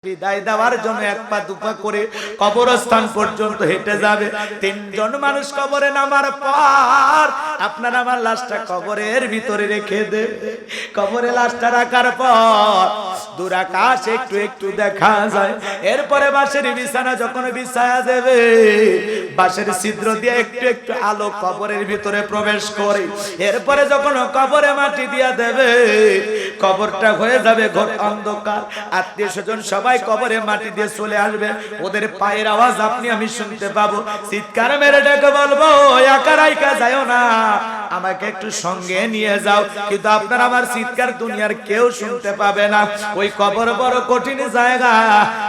বিদায় দেওয়ার জন্য এক পা দুপা করে কবরস্থান পর্যন্ত হেঁটে যাবে। তিনজন মানুষ কবরে নামার পর আপনার আমার লাশটা কবরের ভিতরে রেখে দেবে। কবরে লাশটা রাখার পর দূর আকাশ একটু একটু দেখা যায়। এরপরে বাঁশের বিছানা যখন বিছায়া দেবে, বাঁশের ছিদ্র দিয়ে একটু একটু আলো কবরের ভিতরে প্রবেশ করে। এরপরে যখন কবরে মাটি দিয়া দেবে, কবরটা হয়ে যাবে ঘোর অন্ধকার। আত্মীয় স্বজন সবাই কবরে মাটি দিয়ে চলে আসবে। ওদের পায়ের আওয়াজ আপনি আমি শুনতে পাবো। চিৎকার মেরে ডেকে বলবো, একা রাইকা যাও না, আমাকে একটু সঙ্গে নিয়ে যাও। কিন্তু আপনার আমার চিৎকার দুনিয়ার কেউ শুনতে পাবে না। ওই কবর বড় কঠিন জায়গা,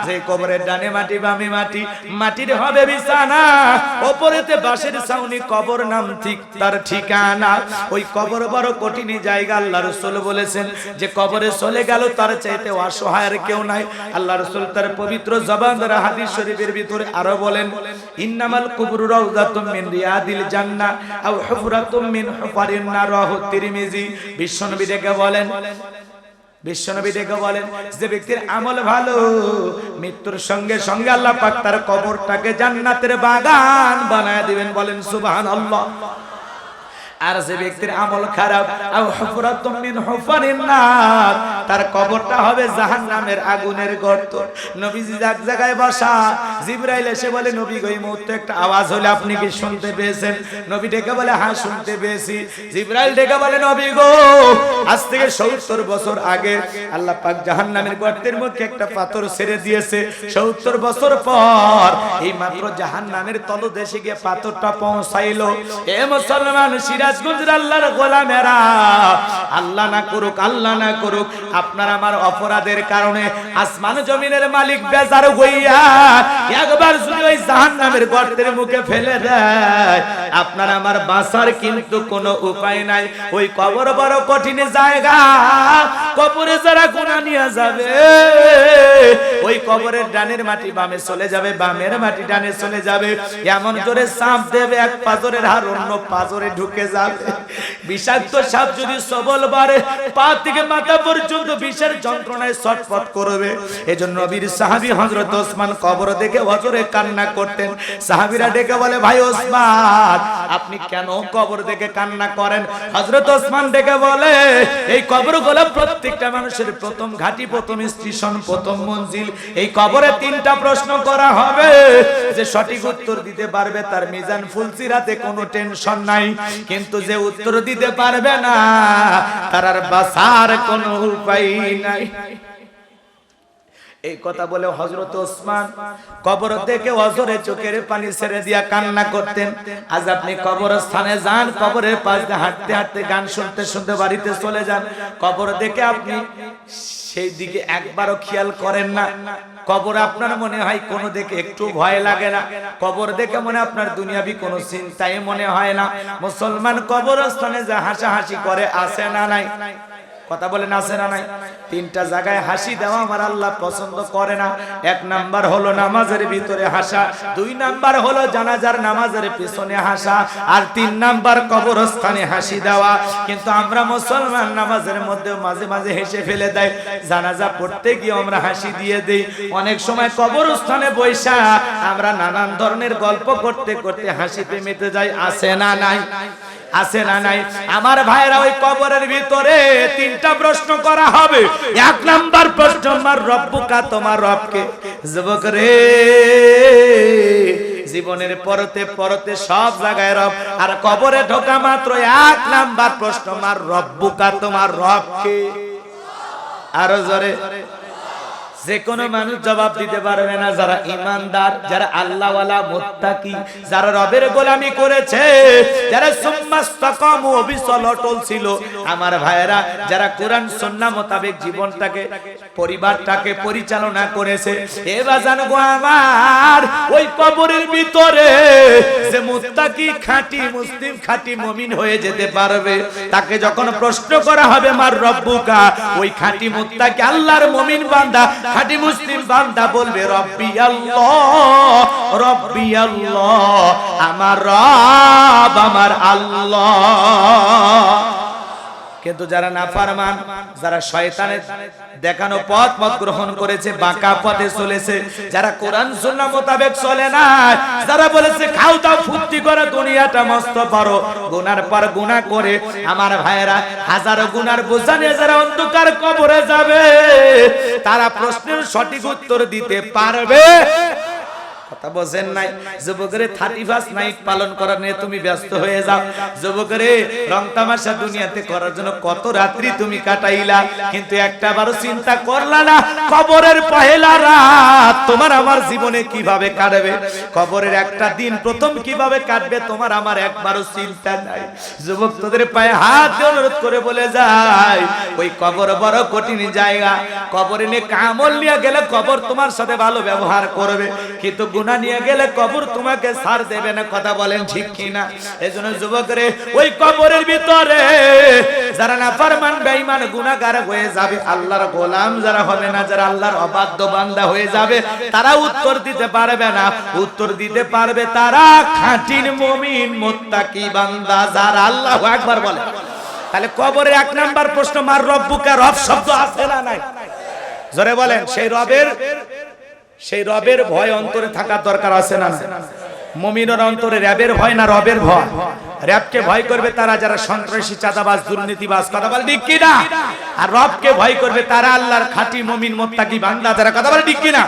যে কবরের ডানে মাটি বামে মাটি, মাটির হবে বিছানা, ওপরেতে বাঁশের ছাউনি, কবর নাম ঠিক তার ঠিকানা। ওই কবর বড় কঠিন জায়গা। আল্লাহ রাসূল বলেছেন যে কবরে চলে গেল তার চাইতে অসহায় আর কেউ নাই। আল্লাহ রাসূল তার পবিত্র জবান দ্বারা হাদিস শরীফের ভিতরে আরো বলেন, ইন্নামাল কুবরু রাউযাতুম মিন রিয়াদিল জান্নাহ আও হুফরাতুম মিন হুফারিন নার। রাহু তিরমিজি। বিশ্বনবী ডেকে বলেন, যে ব্যক্তির আমল ভালো, মৃত্যুর সঙ্গে সঙ্গে আল্লাহ পাক তার কবরটাকে জান্নাতের বাগান বানায় দিবেন। বলেন সুবহানাল্লাহ। আর যে ব্যক্তির আমল খারাপ, আও হুফরাতুম মিন হুফারিন নার, তার কবরটা হবে জাহান্নামের আগুনের গর্ত। নবীজি এক জায়গায় বসা, জিবরাইল এসে বলে, নবী গো এই মুহূর্তে একটা আওয়াজ হলো, আপনি কি শুনতে পেয়েছেন? নবী ডেকে বলে, হ্যাঁ শুনতে পেয়েছি। জিবরাইল ডেকে বলে, নবী গো আজ থেকে 70 বছর আগে আল্লাহ পাক জাহান্নামের গর্তের মুখে একটা পাথর ছেড়ে দিয়েছে। 70 বছর পর এই মাত্র জাহান্নামের তলদেশে গিয়ে পাথরটা পৌঁছাইলো। এ মুসলমান সিরাজগঞ্জের আল্লাহর গোলামেরা, আল্লাহ না করুক, আল্লাহ না করুক, আপনার আমার অপরাধের কারণে আসমান জমিনের মালিক বেজার হইয়া একবার যদি ওই জাহান্নামের গর্তের মুখে ফেলে দেয়, আপনার আমার বাঁচার কিন্তু কোনো উপায় নাই। ওই কবর বড় কঠিন জায়গা। কবরে যারা গুনাহ নিয়ে যাবে, ওই কবরের ডানের মাটি বামে চলে যাবে, বামের মাটি ডানে চলে যাবে। এমন জোরে সাপ দেবে, এক পাজরের হাড় অন্য পাজরে ঢুকে যাবে। বিষাক্ত সাপ যদি সবল বাড়ে, পা থেকে মাথা পর্যন্ত বিষের যন্ত্রণায় ছটফট করবে। এজন্য নবীর সাহাবী হযরত ওসমান কবর দেখে হযরে কান্না করতেন। সাহাবীরা ডেকে বলে, ভাই ওসমান আপনি কেন কবর দেখে কান্না করেন? হযরত ওসমান ডেকে বলে, এই কবরগুলো প্রত্যেকটা মানুষের প্রথম ঘাঁটি, প্রথম স্টেশন, প্রথম মঞ্জিল। এই কবরে 3টা প্রশ্ন করা হবে। যে সঠিক উত্তর দিতে পারবে তার মিজান ফুলসিরাতে কোনো টেনশন নাই। কিন্তু যে উত্তর দিতে পারবে না, তার আর বাঁচার কোনো উপায় নাই। এই কথা বলে হযরত ওসমান কবর দেখে অঝরে চোখের পানি ছেড়ে দিয়া কান্না করতেন। আজ আপনি কবরস্থানে যান, কবরের পাশ দিয়ে হাঁটতে হাঁটতে গান শুনতে শুনতে বাড়িতে চলে যান, কবর দেখে আপনি সেই দিকে একবারও খেয়াল করেন না। কবর আপনার মনে হয় কোনো দেখে একটু ভয় লাগে না। কবর দেখে মনে আপনার দুনিয়াবি কোনো চিন্তাই মনে হয় না। মুসলমান কবরস্থানে যা হাসাহাসি করে, আছে না নাই? কথা বলেন, আছে না নাই? 3টা জায়গায় হাসি দেওয়া আমার আল্লাহ পছন্দ করে না। 1 নাম্বার হলো নামাজের ভিতরে হাসা, 2 নাম্বার হলো জানাজার নামাজের পিছনে হাসা, আর 3 নাম্বার কবরস্থানে হাসি দেওয়া। কিন্তু আমরা মুসলমান নামাজের মধ্যে মাঝে মাঝে হেসে ফেলে দেয়, জানাজা পড়তে গিয়ে আমরা হাসি দিয়ে দেই। অনেক সময় কবরস্থানে বৈশা আমরা নানান ধরনের গল্প করতে করতে হাসিতে মেতে যাই। আছে না নাই? আছে না নাই? আমার ভাইরা, ওই কবরের ভিতরে 3টা প্রশ্ন করা হবে। 1 নাম্বার প্রশ্ন, আমার রব্বুকা, তোমার রবকে। যুবক রে, জীবনের পরতে পরতে সব জায়গায় রব, আর কবরে ঢোকা মাত্র 1 নাম্বার প্রশ্ন, আমার রব্বুকা, তোমার রবকে। আরো জোরে। যে কোনো মানুষ জবাব দিতে পারবে না। যারা ইমানদার, যারা আল্লাহওয়ালা, মুত্তাকি, যারা রবের গোলামি করেছে, যারা সুম্মাস্তাকামু, অবিচল অটল ছিল, আমার ভাইয়েরা, যারা কোরআন সুন্নাহ মোতাবেক জীবনটাকে, পরিবারটাকে পরিচালনা করেছে, এ বাজান গো আমার, ওই কবরের ভিতরে যে মুত্তাকি, খাঁটি মুসলিম, খাঁটি মুমিন হয়ে যেতে পারবে, তাকে যখন প্রশ্ন করা হবে মার রব্বুকা, ওই খাঁটি মুত্তাকি আল্লাহর মুমিন বান্দা, খাঁটি মুসলিম বান্দা বলবে, রব্বি আল্লাহ, রব্বি আল্লাহ, আমার রব আমার আল্লাহ। কিন্তু যারা নাফরমান, যারা শয়তানের দেখানো পথ গ্রহণ করেছে, বাঁকা পথে চলেছে, যারা কোরআন সুন্নাহ মোতাবেক চলে না, যারা বলেছে খাও দাও ফুর্তি করে দুনিয়াটা মস্ত পারো, গুনার পর গুনাহ করে আমার ভাইয়েরা হাজারো গুনার বোঝা নিয়ে যারা অন্ধকার কবরে যাবে, তারা প্রশ্নের সঠিক উত্তর দিতে পারবে? কথা বোঝেন নাই? যুবকরে 31 নাইট পালন করার নিয়ে তুমি ব্যস্ত হয়ে যাও। যুবকরে রং তামাশা দুনিয়াতে করার জন্য কত রাত্রি তুমি কাটাইলা, কিন্তু একটাবারও চিন্তা করলা না কবরের পহেলা রাত তোমার আমার জীবনে কিভাবে কাটবে, কবরের একটা দিন প্রথম কিভাবে কাটবে তোমার আমার একবারও চিন্তা নাই। যুবক তোদের পায়ে হাত দিয়ে অনুরোধ করে বলে যায়, ওই কবর বড় কঠিন জায়গা, কবরে নিয়ে আমল নিয়ে গেলে কবর তোমার সাথে ভালো ব্যবহার করবে, কিন্তু গুনাহ নিয়ে গেলে কবর তোমাকে ছাড় দেবে না। কথা বলেন ঠিক কিনা? এজন্য যুবকরে ওই কবরের ভিতরে যারা নাফরমান বেঈমান গুনাহগার হয়ে যাবে, আল্লাহর গোলাম যারা হবে না, যারা আল্লাহর অবাধ্য বান্দা হয়ে যাবে, তারা উত্তর দিতে পারবে না। উত্তর দিতে পারবে তারা খাঁটি মুমিন মুত্তাকি বান্দা যারা আল্লাহু আকবার বলে। তাহলে কবরের এক নাম্বার প্রশ্ন, মার রব্বুকা, রব শব্দ আছে না নাই? জোরে বলেন। সেই রবের ভয় অন্তরে থাকার দরকার আছে না? মুমিনের অন্তরে রবের ভয় না রবের ভয়? রবকে ভয় করবে তারা যারা সন্ত্রাসী, চাঁদাবাজ, দুর্নীতিবাজ, কথা বলে ঠিক কি না? আর রবকে ভয় করবে তারা আল্লাহর খাঁটি মুমিন মুত্তাকি বান্দা যারা, কথা বলে ঠিক কি না?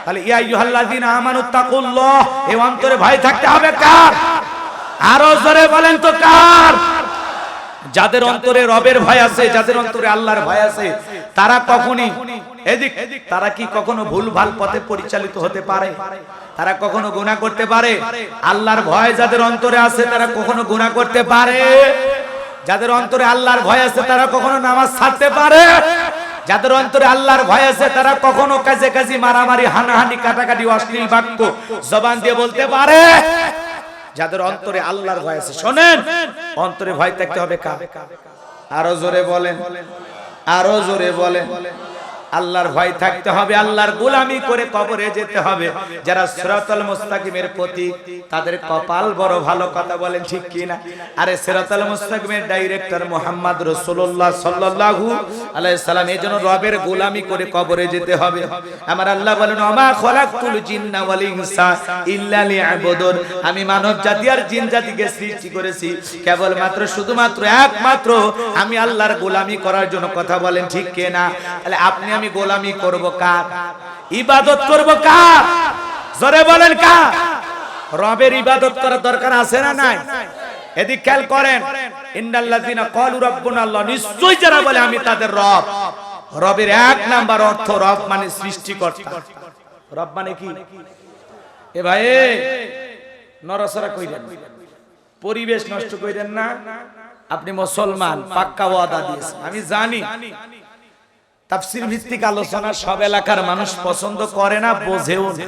তাহলে ইয়া আইয়ুহাল্লাযীনা আমানুত্তাকুল্লাহ, এই অন্তরে ভয় থাকতে হবে কার? আরো জোরে বলেন তো কার? যাদের অন্তরে রবের ভয় আছে, যাদের অন্তরে আল্লাহর ভয় আছে, তারা কখনই তারা কি কখনো ভুল ভাল পথে পরিচালিত হতে পারে? তারা কখনো গুনাহ করতে পারে? আল্লাহর ভয় যাদের অন্তরে আছে তারা কখনো গুনাহ করতে পারে? যাদের অন্তরে আল্লাহর ভয় আছে তারা কখনো নামাজ ছাড়তে পারে? যাদের অন্তরে আল্লাহর ভয় আছে তারা কখনো কাজে কাজে মারামারি, হানাহানি, কাটাকাটি, অশ্লীল বাক্য জবান দিয়ে বলতে পারে? যাদের অন্তরে আল্লাহর ভয় আছে, শোনেন, অন্তরে ভয় থাকতে হবে কার? আরো জোরে বলেন, আরো জোরে বলেন। আল্লাহর ভয় থাকতে হবে, আল্লাহর গোলামি করে কবরে যেতে হবে। যারা সিরাতাল মুস্তাকিমের প্রতীক, তাদের কপাল বড় ভালো, কথা বলেন ঠিক কি না? আরে সিরাতাল মুস্তাকিমের ডাইরেক্টর মুহাম্মদ রাসূলুল্লাহ সাল্লাল্লাহু আলাইহি সাল্লাম, এজন্য রবের গোলামি করে কবরে যেতে হবে। আমার আল্লাহ বলেন, ওমা খলাকতুল জিন্না ওয়াল ইনসা ইল্লা লিয়াবুদুন, আমি মানব জাতি আর জিন জাতিকে সৃষ্টি করেছি কেবলমাত্র শুধুমাত্র একমাত্র আমি আল্লাহর গোলামি করার জন্য, কথা বলেন ঠিক কি না? তাহলে আপনি আমি গোলামি করব কার? ইবাদত করব কার? জোরে বলেন কার? রবের ইবাদত করার দরকার আছে না নাই? এদিক খেয়াল করেন, ইন্নাল্লাযিনা ক্বালু রাব্বুনা আল্লাহ, নিশ্চয়ই যারা বলে আমি তাদের রব। রবের এক নাম্বার অর্থ, রব মানে সৃষ্টিকর্তা। রব মানে কি? এ ভাই নরসরা কইরেন, পরিবেশ নষ্ট কইরেন না। আপনি মুসলমান, পাক্কা ওয়াদা দিয়েছেন, আমি জানি। তাফসীর ভিত্তিক আলোচনা সব এলাকার মানুষ পছন্দ করে না, বোঝেও না।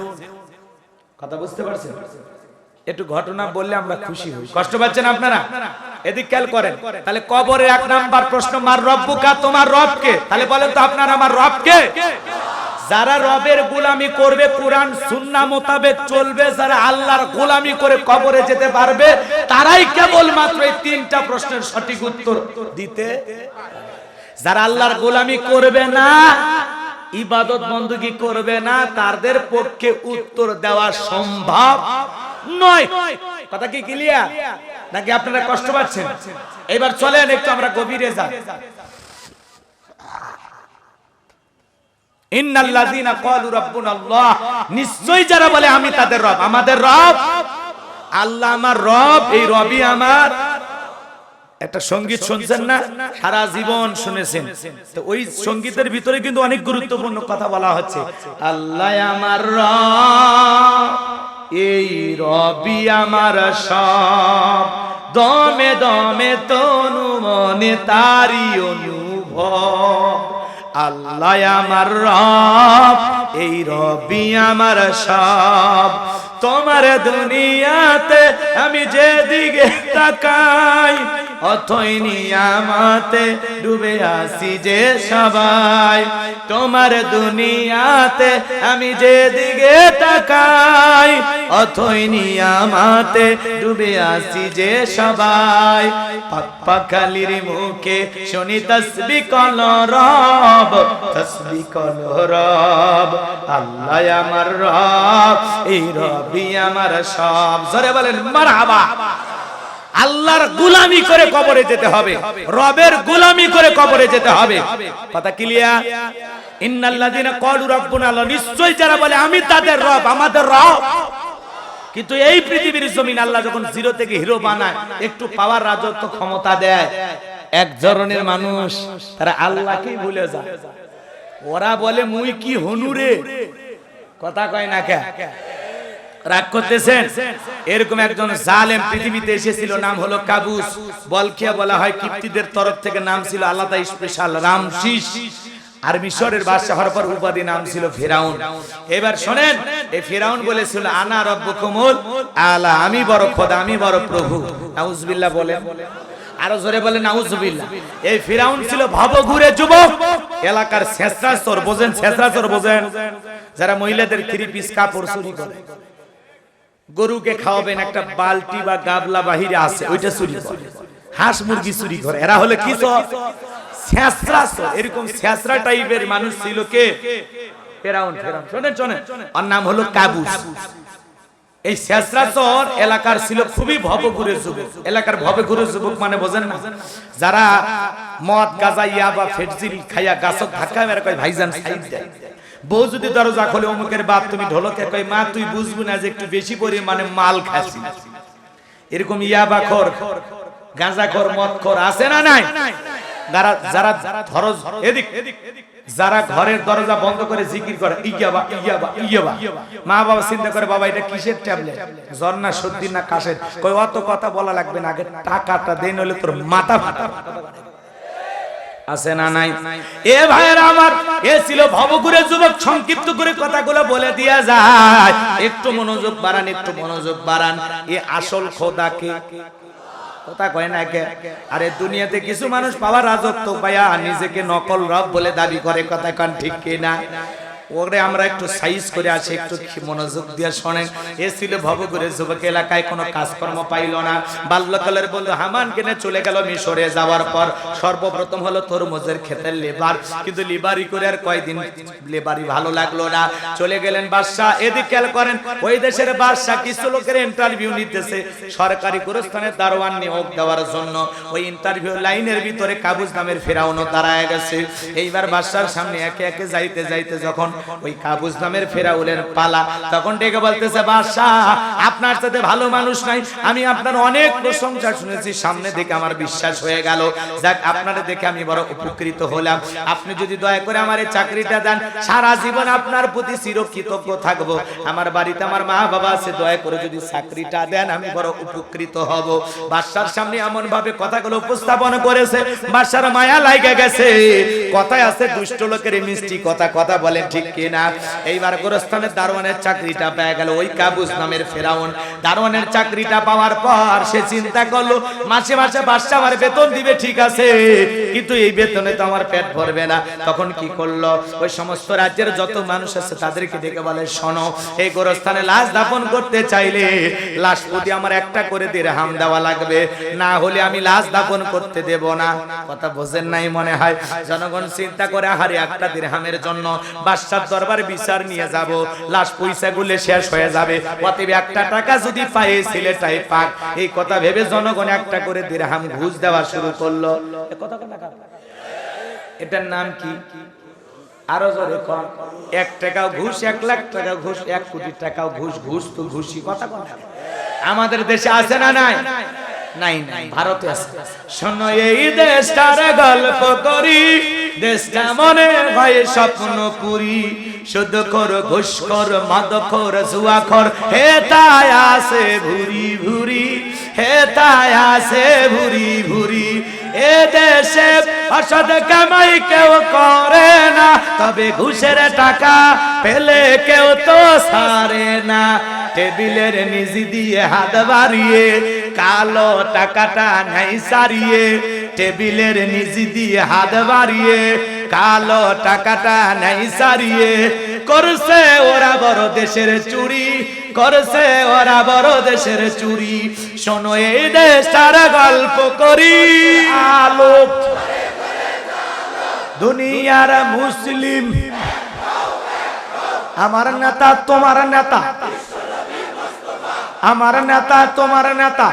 কথা বুঝতে পারছেন? একটু ঘটনা বললে আমরা খুশি হই। কষ্ট পাচ্ছেন আপনারা? এদিক খেয়াল করেন। তাহলে কবরে এক নাম্বার প্রশ্ন, মার রব্বুকা, তোমার রব কে? তাহলে বলেন তো আপনার আমার রব কে? যারা রবের গোলামি করবে, কোরআন সুন্নাহ মোতাবেক চলবে, যারা আল্লাহর গোলামি করে কবরে যেতে পারবে, তারাই কেবলমাত্র এই তিনটা প্রশ্নের সঠিক উত্তর দিতে। যারা আল্লাহর গোলামি করবে না, ইবাদত বندگی করবে না, তাদের পক্ষে উত্তর দেওয়া সম্ভব নয়। কথা কি ক্লিয়ার নাকি আপনারা কষ্ট পাচ্ছেন? এবার চলেন একটু আমরা গভীরে যাই। ইন্নাল্লাযীনা ক্বালু রাব্বুনাল্লাহ, নিশ্চয়ই যারা বলে আমি তাদের রব, আমাদের রব আল্লাহ, আমার রব, এই রবই আমার। একটা সঙ্গীত শুনছেন না, সারা জীবন শুনেছেন, তো ওই সঙ্গীতের ভিতরে কিন্তু অনেক গুরুত্বপূর্ণ কথা বলা হচ্ছে। আল্লাহ আমার রব, এই রবি আমার সব, দমে দমে তনু মনে তারি অনুভব। আল্লাহ আমার রব, এই রবি আমার সব, তোমার দুনিয়াতে আমি যেদিকে তাকাই অথই নিয়ামতে ডুবে আসি যে সবাই, তোমার দুনিয়াতে আমি যেদিকে তাকাই, অথই নিয়ামতে ডুবে আসি যে সবাই। পাখালির মুখে শুনি তাসবিহ কল রব, তাসবিহ কল রব, আল্লাহ আমার রব, এই রবই আমার সব। জোরে বলেন মারহাবা। আল্লাহর গোলামি করে কবরে যেতে হবে, রবের গোলামি করে কবরে যেতে হবে। কথা ক্লিয়ার? ইন্নাল্লাযিনা ক্বালু রাব্বুনা আল্লাহ, নিশ্চয় যারা বলে আমি তাদের রব, আমাদের রব। কিন্তু এই পৃথিবীর জমিন আল্লাহ যখন জিরো থেকে হিরো বানায়, একটু পাওয়ার রাজত্ব ক্ষমতা দেয়, এক ধরনের মানুষ তারা আল্লাহকেই ভুলে যায়। ওরা বলে মুই কি হনুরে, কথা কয় না কে? রাগ করতেছেন? এরকম একজন জালেম পৃথিবীতে এসেছিল, নাম হলো কাবুস। বলখিয়া বলা হয়, কিপ্তিদের তরফ থেকে নাম ছিল আলাদা স্পেশাল রামশিস। আর মিশরের বাদশা হওয়ার পর উপাধি নাম ছিল ফিরাউন। এবার শোনেন, এই ফিরাউন বলেছিল আনা রব্বুকুমুল আলা, আমি বড় খোদা, আমি বড় প্রভু। নাউজুবিল্লাহ বলেন, আরো জোরে বলেন নাউজুবিল্লাহ। এই ফিরাউন ছিল ভবঘুরে যুবক, এলাকার ছেঁচড়া চোর। বোঝেন ছেঁচড়া চোর? বোঝেন? যারা মহিলাদের থ্রি পিস কাপড় চুরি করে, গরুকে খাওয়াবেন একটা বালতি বা গাবলা বাহিরে আছে, ওইটা চুরি করে, হাঁস মুরগি চুরি করে। এরা হলে কি চোর? ছেঁচড়া চোর। এরকম ছেঁচড়া টাইপের মানুষ ছিল কে? ফিরাউন। ফিরাউন শোনেন শোনেন, ওর নাম হলো কাবুস। এই ছেঁচড়া চোর এলাকার ছিল খুবই ভবঘুরে যুবক। এলাকার ভবঘুরে যুবক মানে বোঝেন না? যারা মদ গাঁজা ইয়াবা ফেটজিল খাইয়া গাছক ধাক্কা মেরে কয় ভাইজান সাইড দেয়। বউ যদি দরজা খোলে, অমুকের বাপ তুমি ঢোলকে কয় মা তুই বুঝবি না যে একটু বেশি পরিমাণে মাল খাসি। এরকম ইয়াবা খোর, গাঁজা খোর, মদ খোর আছে না নাই? যারা ঘরের দরজা বন্ধ করে জিকির করে ইয়াবা ইয়াবা ইয়াবা, মা বাবা চিন্তা করে বাবা এটা কিসের ট্যাবলেট, জ্বর না সর্দি না কাশের? কই অত কথা বলা লাগবে না, আগে টাকাটা দেন, হলে তোর মাথা ফাটা। আছে না নাই? এ ভাইরা আমার, এ ছিল ভবঘুরে যুবক। সংক্ষিপ্ত করে কথাগুলো বলে দিয়া যায়, একটু মনোযোগ বাড়ান, একটু মনোযোগ বাড়ান। এ আসল খোদাকে, কথা কয় না কে? আরে দুনিয়াতে কিছু মানুষ পাওয়ার রাজত্ব পায়া নিজেকে নকল রব বলে দাবি করে, কথা কন ঠিক কিনা? ওরে আমরা একটু সাইজ করে আছে, একটু মনোযোগ দিয়ে শোনেন। এ ছিল ভবঘুরে যুবক, এলাকায় কোনো কাজকর্ম পাইল না। বাল্যকালের বন্ধু হামান কিনে চলে গেল মিশরে। যাওয়ার পর সর্বপ্রথম হলো তরমুজের ক্ষেতের লেবার, কিন্তু লিবারি করে আর কয়দিন লেবারি ভালো লাগলো না, চলে গেলেন বাদশা। এদিক খেয়াল করেন, ওই দেশের বাদশা কিছু লোকের ইন্টারভিউ নিতেছে সরকারি গোরস্থানে দারোয়ান নিয়োগ দেওয়ার জন্য। ওই ইন্টারভিউ লাইনের ভিতরে কাবুস নামের ফেরাউনও দাঁড়ায় গেছে। এইবার বাদশার সামনে একে একে যাইতে যাইতে যখন ওই কাবুস নামের ফেরাউনের পালা, তখন ডেকে বলতেছে বাদশাহ আপনার সাথে ভালো মানুষ নাই, আমি আপনার অনেক প্রশংসা শুনেছি, সামনে দেখে আমার বিশ্বাস হয়ে গেল। যাক আপনারা দেখে আমি বড় উপকৃত হলাম। আপনি যদি দয়া করে আমার এই চাকরিটা দেন, সারা জীবন আপনার প্রতি চিরকৃতজ্ঞ থাকব। আমার বাড়িতে আমার মা বাবা আছে, দয়া করে যদি চাকরিটা দেন আমি বড় উপকৃত হব। বাদশার সামনে এমন ভাবে কথাগুলো উপস্থাপন করেছে, বাদশার মায়া লাগা গেছে। কথায় আছে দুষ্ট লোকের মিষ্টি কথা, কথা বলেন ঠিক কিনা? এইবার গোরস্থানের দারোয়ানের চাকরিটা পেয়ে গেল ওই কাবুস নামের ফেরাউন। দারোয়ানের চাকরিটা পাওয়ার পর সে চিন্তা করলো মাসে মাসে বাদশা আমার বেতন দিবে, ঠিক আছে, কিন্তু এই বেতনে তো আমার পেট ভরবে না। তখন কি করলো, ওই সমস্ত রাজ্যের যত মানুষ আছে তাদেরকে ডেকে বলে শোনো, এই গোরস্থানে লাশ দাফন করতে চাইলে লাশ প্রতি আমার একটা করে দিরহাম দেওয়া লাগবে, না হলে আমি লাশ দাফন করতে দেব না। কথা বোঝেন নাই মনে হয়? জনগণ চিন্তা করে আহারে একটা দিরহামের জন্য বাদশার দরবারে বিচার নিয়ে যাব, লাশ পয়সা গুলে শেষ হয়ে যাবে, অতএব একটা টাকা যদি পায় ছেলেটাই পাক। এই কথা ভেবে জনগণ একটা করে দিরহাম ঘুষ দেওয়া শুরু করলো। এটার নাম কি? আরো জোরে কোন? 1 টাকাও ঘুষ, 1 লাখ টাকা ঘুষ, 1 কোটি টাকাও ঘুষ। ঘুষ তো ঘুষি, কথা কোন? আমাদের দেশে আছে না নাই? নাই নাই, ভারতে আছে। শোনো এই দেশটার গল্প করি, দেশটা মনে হয় স্বপ্ন পুরি, সুদখোর ঘুষখোর মদখোর জুয়াখোর হে তাই আছে ভুরি ভুরি, হে তাই আছে ভুরি ভুরি। এ দেশে অসৎ কামাই কেউ করে না, তবে ঘুষের টাকা পেলে কেউ তো ছাড়ে না। টেবিলের নিচে দিয়ে হাত বাড়িয়ে কালো টাকাটা নাই সারিয়ে, টেবিলের নিচে দিয়ে হাত বাড়িয়ে কালো টাকাটা নাই সারিয়ে, করছে ওরা বড় দেশের চুরি, করছে ওরা বড় দেশের চুরি। শোনো এই দেশটার গল্প করি, আলো দুনিয়ার মুসলিম, আমার নেতা তোমার নেতা, আমার নেতা তোমার নেতা,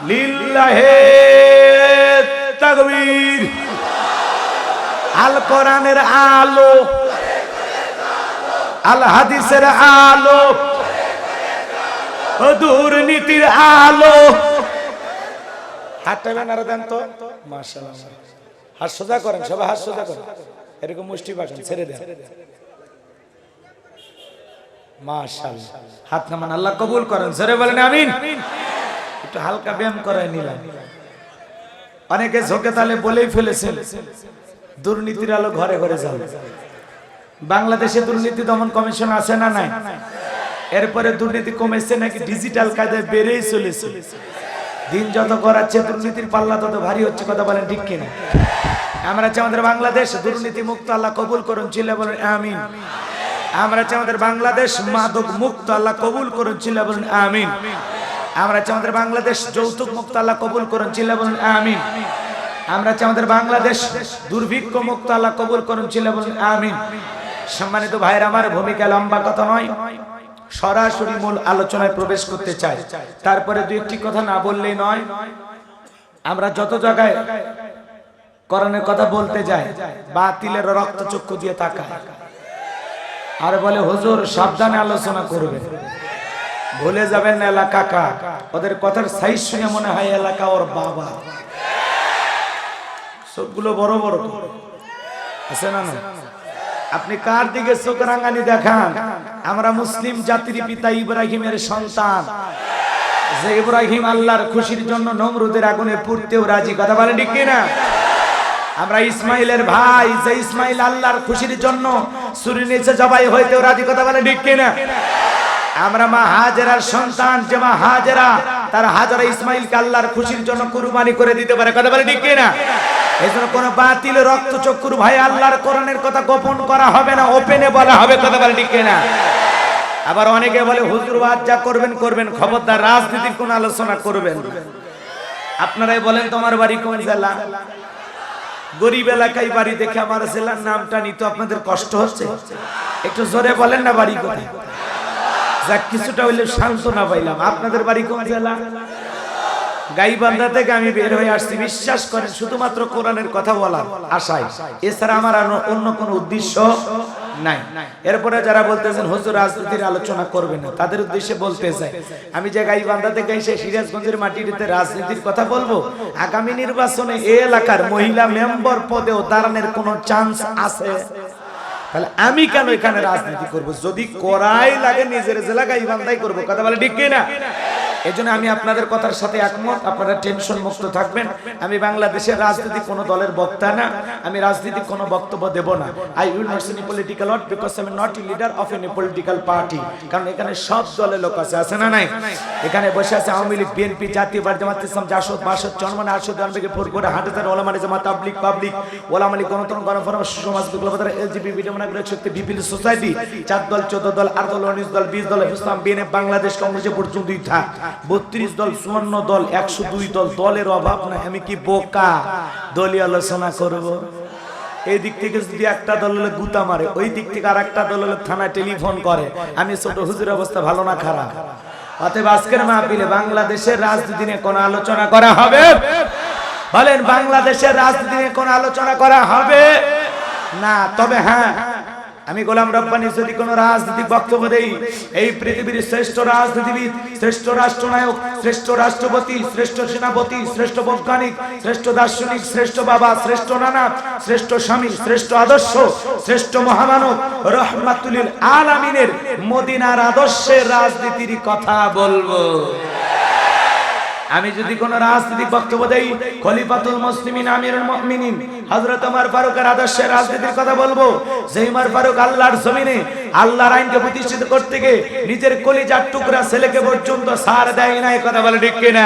লিল্লাহে তাকবীর। আল কোরআনের আলো, আল হাদিসের আলো, দুর্নীতির আলো। হাতটা বেনারা দেন তো, মাশাআল্লাহ। হাত সোজা করেন, সবাই হাত সোজা করেন, এরকম মুষ্টি পাঠান, ছেড়ে দেন। মাশাআল্লাহ, হাত নামান, আল্লাহ কবুল করেন, জোরে বলেন আমিন। একটু হালকা ব্যায়াম করাই নিলাম। অনেকে ঝোঁকে তালে বলেই ফেলেছেন দুর্নীতির আলো ঘরে ঘরে যাবে। বাংলাদেশে দুর্নীতি দমন কমিশন আছে না নাই? এরপরে দুর্নীতি কমেছে নাকি ডিজিটাল কায়দায় বেড়েই চলেছে। দিন যত করাচ্ছে দুর্নীতির পাল্লা তত ভারী হচ্ছে, কথা বলেন ঠিক কিনা? আমরা চাই আমাদের বাংলাদেশ দুর্নীতি মুক্ত, আল্লাহ কবুল করুন, চিল্লা বলেন আমিন। আমরা চাই আমাদের বাংলাদেশ মাদক মুক্ত, আল্লাহ কবুল করুন, চিল্লা বলেন আমিন। আমরা চাই আমাদের বাংলাদেশ যৌতুক মুক্ত, আল্লাহ কবুল করুন, চিল্লা বলেন আমিন। আমরা চাই আমাদের বাংলাদেশ দুর্ভিক্ষ মুক্ত, আল্লাহ কবুল করুন, চিল্লা বলেন আমিন। সম্মানিত ভাইয়ের আমার, ভূমিকা লম্বা কথা নয়, সরাসরি মূল আলোচনায় প্রবেশ করতে চাই। তারপরে দুই একটি কথা না বললেই নয়। আমরা যত জায়গায় কোরআনের কথা বলতে যাই, বাতিলের রক্তচক্ষু দিয়ে তাকায় আর বলে হুজুর সাবধানে আলোচনা করবেন, ভুলে যাবেন না এলাকা কাকা। ওদের কথার সাইজ শুনে মনে হয় এলাকা ওর বাবা। সবগুলো বড় বড় আছে না না? আপনি কার দিকে চোখ রাঙানি দেখান? আমরা মুসলিম জাতির পিতা ইব্রাহিমের সন্তান, যে ইব্রাহিম আল্লাহর খুশির জন্য নমরুদের আগুনে পুড়তেও রাজি, কথা বলেন ঠিক কিনা? আমরা ইসমাইলের ভাই, যে ইসমাইল আল্লাহর খুশির জন্য ছুরির নিচে জবাই হইতেও রাজি, কথা বলেন ঠিক কিনা? আমরা মা হাজেরার সন্তান, যে মা হাজেরা তার হাজরা ইসমাইলকে আল্লাহর খুশির জন্য কুরবানি করে দিতে পারে, কথা বলেন ঠিক কিনা? এজন্য কোন বাতিল রক্তচক্ষুর ভাই আল্লাহর কোরআনের কথা গোপন করা হবে না, ওপেনে বলা হবে, কথা বলেন ঠিক কিনা? আবার অনেকে বলে হুজুর ওয়াজ যা করবেন করবেন, খবরদার রাজনীতির কোন আলোচনা করবেন। আপনারাই বলেন তোমার বাড়ি কোন জেলা? গরিব এলাকায় বাড়ি দেখে আমার জেলার নামটা নিতে আপনাদের কষ্ট হচ্ছে? একটু জোরে বলেন না বাড়ি কোথায়? যাক, কিছুটা হইলে সান্ত্বনা পাইলাম। আপনাদের বাড়ি কোন জেলা? গাইবান্ধা থেকে আমি বের হয়ে আসছি, বিশ্বাস করেন শুধুমাত্র কোরআনের কথা বলার আশায়, এছাড়া আমার অন্য কোনো উদ্দেশ্য নাই। এরপরে যারা বলতেছেন হুজুর রাজনীতির আলোচনা করবে না, তাদের উদ্দেশ্যে বলতে চাই, আমি যে গাইবান্ধা থেকে এসে সিরাজগঞ্জের মাটিতে রাজনীতির কথা বলবো, আগামী নির্বাচনে এই এলাকার মহিলা মেম্বার পদেও দাঁড়ানোর কোনো চান্স আছে? তাহলে আমি কেন এখানে রাজনীতি করব? যদি করাই লাগে নিজের জেলা গাইবান্ধাই করবো, কথা বলে ঠিক কিনা? এজন্য আমি আপনাদের কথার সাথে একমত, আপনারা টেনশন মুক্ত থাকবেন। আমি বাংলাদেশের রাজনীতি কোনো দলের বক্তা না, আমি রাজনীতি কোনো বক্তব্য দেব না। I will not see political word because I am not a leader of any political party. কারণ এখানে সব দলের লোক আছে না নাই? এখানে বসে আছে আওয়ামী লীগ, বিএনপি, জাতীয় পার্টি, জামাত ইসলাম, জাসদ, বাসদ, চরমনে, আরশদ, আনবেগে, ফোরগোড়া, হাটাতার, ওলামা জামাত, তাবলিগ, পাবলিক, ওলামা লীগ, গণতন্ত্র, গণফোরাম, সমাজ বিপ্লবতার, এলজিবিটি, নাগরিক শক্তি, পিপল সোসাইটি, 4 দল, 14 দল, 8 দল, 19 দল, 20 দল, ইসলাম, বিএনএফ, বাংলাদেশ কংগ্রেসে পর্যন্তই থাক, 32 দল, 54 দল, 102 দল, দলের অভাব নাই। আমি কি বোকা দলীয় আলোচনা করব? এই দিক থেকে যদি একটা দল হলে গুতা মারে, ওই দিক থেকে আর একটা দল হলে থানায় টেলিফোন করে। আমি ছোট হুজুরের অবস্থা ভালো না খারাপ? অতএব আজকের মাহফিলে বাংলাদেশের রাজনীতি নিয়ে কোন আলোচনা করা হবে? বলেন, বাংলাদেশের রাজনীতি নিয়ে কোন আলোচনা করা হবে না। তবে হ্যাঁ, আমি গোলাম রব্বানী যদি কোন রাজনৈতিক বক্তব্য দেই, এই পৃথিবীর শ্রেষ্ঠ রাজনীতিবিদ, শ্রেষ্ঠ রাষ্ট্রনায়ক, শ্রেষ্ঠ রাষ্ট্রপতি, শ্রেষ্ঠ সেনাপতি, শ্রেষ্ঠ বৈজ্ঞানিক, শ্রেষ্ঠ দার্শনিক, শ্রেষ্ঠ বাবা, শ্রেষ্ঠ নানা, শ্রেষ্ঠ স্বামী, শ্রেষ্ঠ আদর্শ, শ্রেষ্ঠ মহামানব রহমাতুল আলামিনের মদিনার আদর্শের রাজনীতির কথা বলবো। আমি যদি কোন রাজনৈতিক বক্তব্য দেই, খলিফাতুল মুসলিমিন আমিরুল মুমিনিন হযরত ওমর ফারুকের আদর্শের রাজনীতির কথা বলবো। যে ওমর ফারুক আল্লাহর জমিনে আল্লাহর আইনকে প্রতিষ্ঠিত করতে গিয়ে নিজের কলিজার টুকরা ছেলেকে পর্যন্ত ছাড় দেয় না, এই কথা বলে ঠিক কিনা?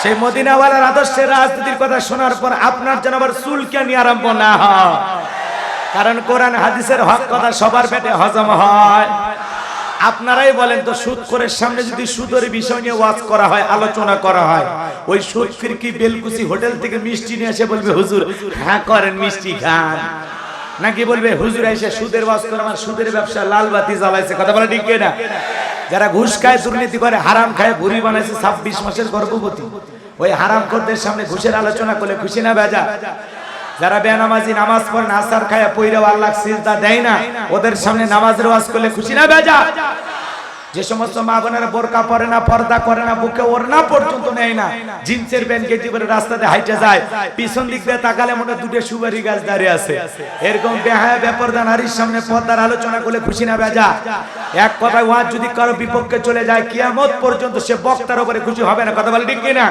সেই মদিনাওয়ালার আদর্শের রাজনীতির কথা শোনার পর আপনার যেন আবার চুলকানি আরম্ভ না হয়, কারণ কোরআন হাদিসের হক কথা সবার পেটে হজম হয়। আপনারাই বলেন তো, সুদখোরের সামনে যদি সুদের বিষয় নিয়ে ওয়াজ করা হয়, আলোচনা করা হয়, ওই সুদ ফিরকি বেলকুচি হোটেল থেকে মিষ্টি নিয়ে এসে বলবে হুজুর হ্যাঁ করেন মিষ্টি খান, নাকি বলবে হুজুর এসে সুদের ওয়াজ করে আমার সুদের ব্যবসা লাল বাতি জ্বালাইছে, কথা বলে ঠিক না? যারা ঘুষ খায়, দুর্নীতি করে, হারাম খায়, ভুরি বানাইছে 26 মাসের গর্ভবতী, ওই হারামখোরদের সামনে ঘুষের আলোচনা করলে খুশি না বেজা? যারা বেনামাজি, নামাজ পড়ে না, আসার খায়, পয়রাও আল্লাহ সিজদা দেয় না, ওদের সামনে নামাজের ওয়াজ করলে খুশি না বেজা? যে সমস্ত মা বোনেরা বোরকা পরে না, পর্দা করে না, বুকে ওড়না পর্যন্ত নেয় না, জিন্সের প্যান্ট গেঞ্জি পরে রাস্তাতে হাইটে যায়, পিছন দিক দিয়ে তাকালে মনে দুটো সুপারি গাছ দাঁড়িয়ে আছে, এরকম বেহায়া বেপরদা নারীর সামনে পর্দার আলোচনা করলে খুশি না বেজা? এক কথায় ওয়াজ যদি কারো বিপক্ষে চলে যায়, কিয়ামত পর্যন্ত সে বক্তার উপরে খুশি হবে না, কথা বলে ঠিক কিনা?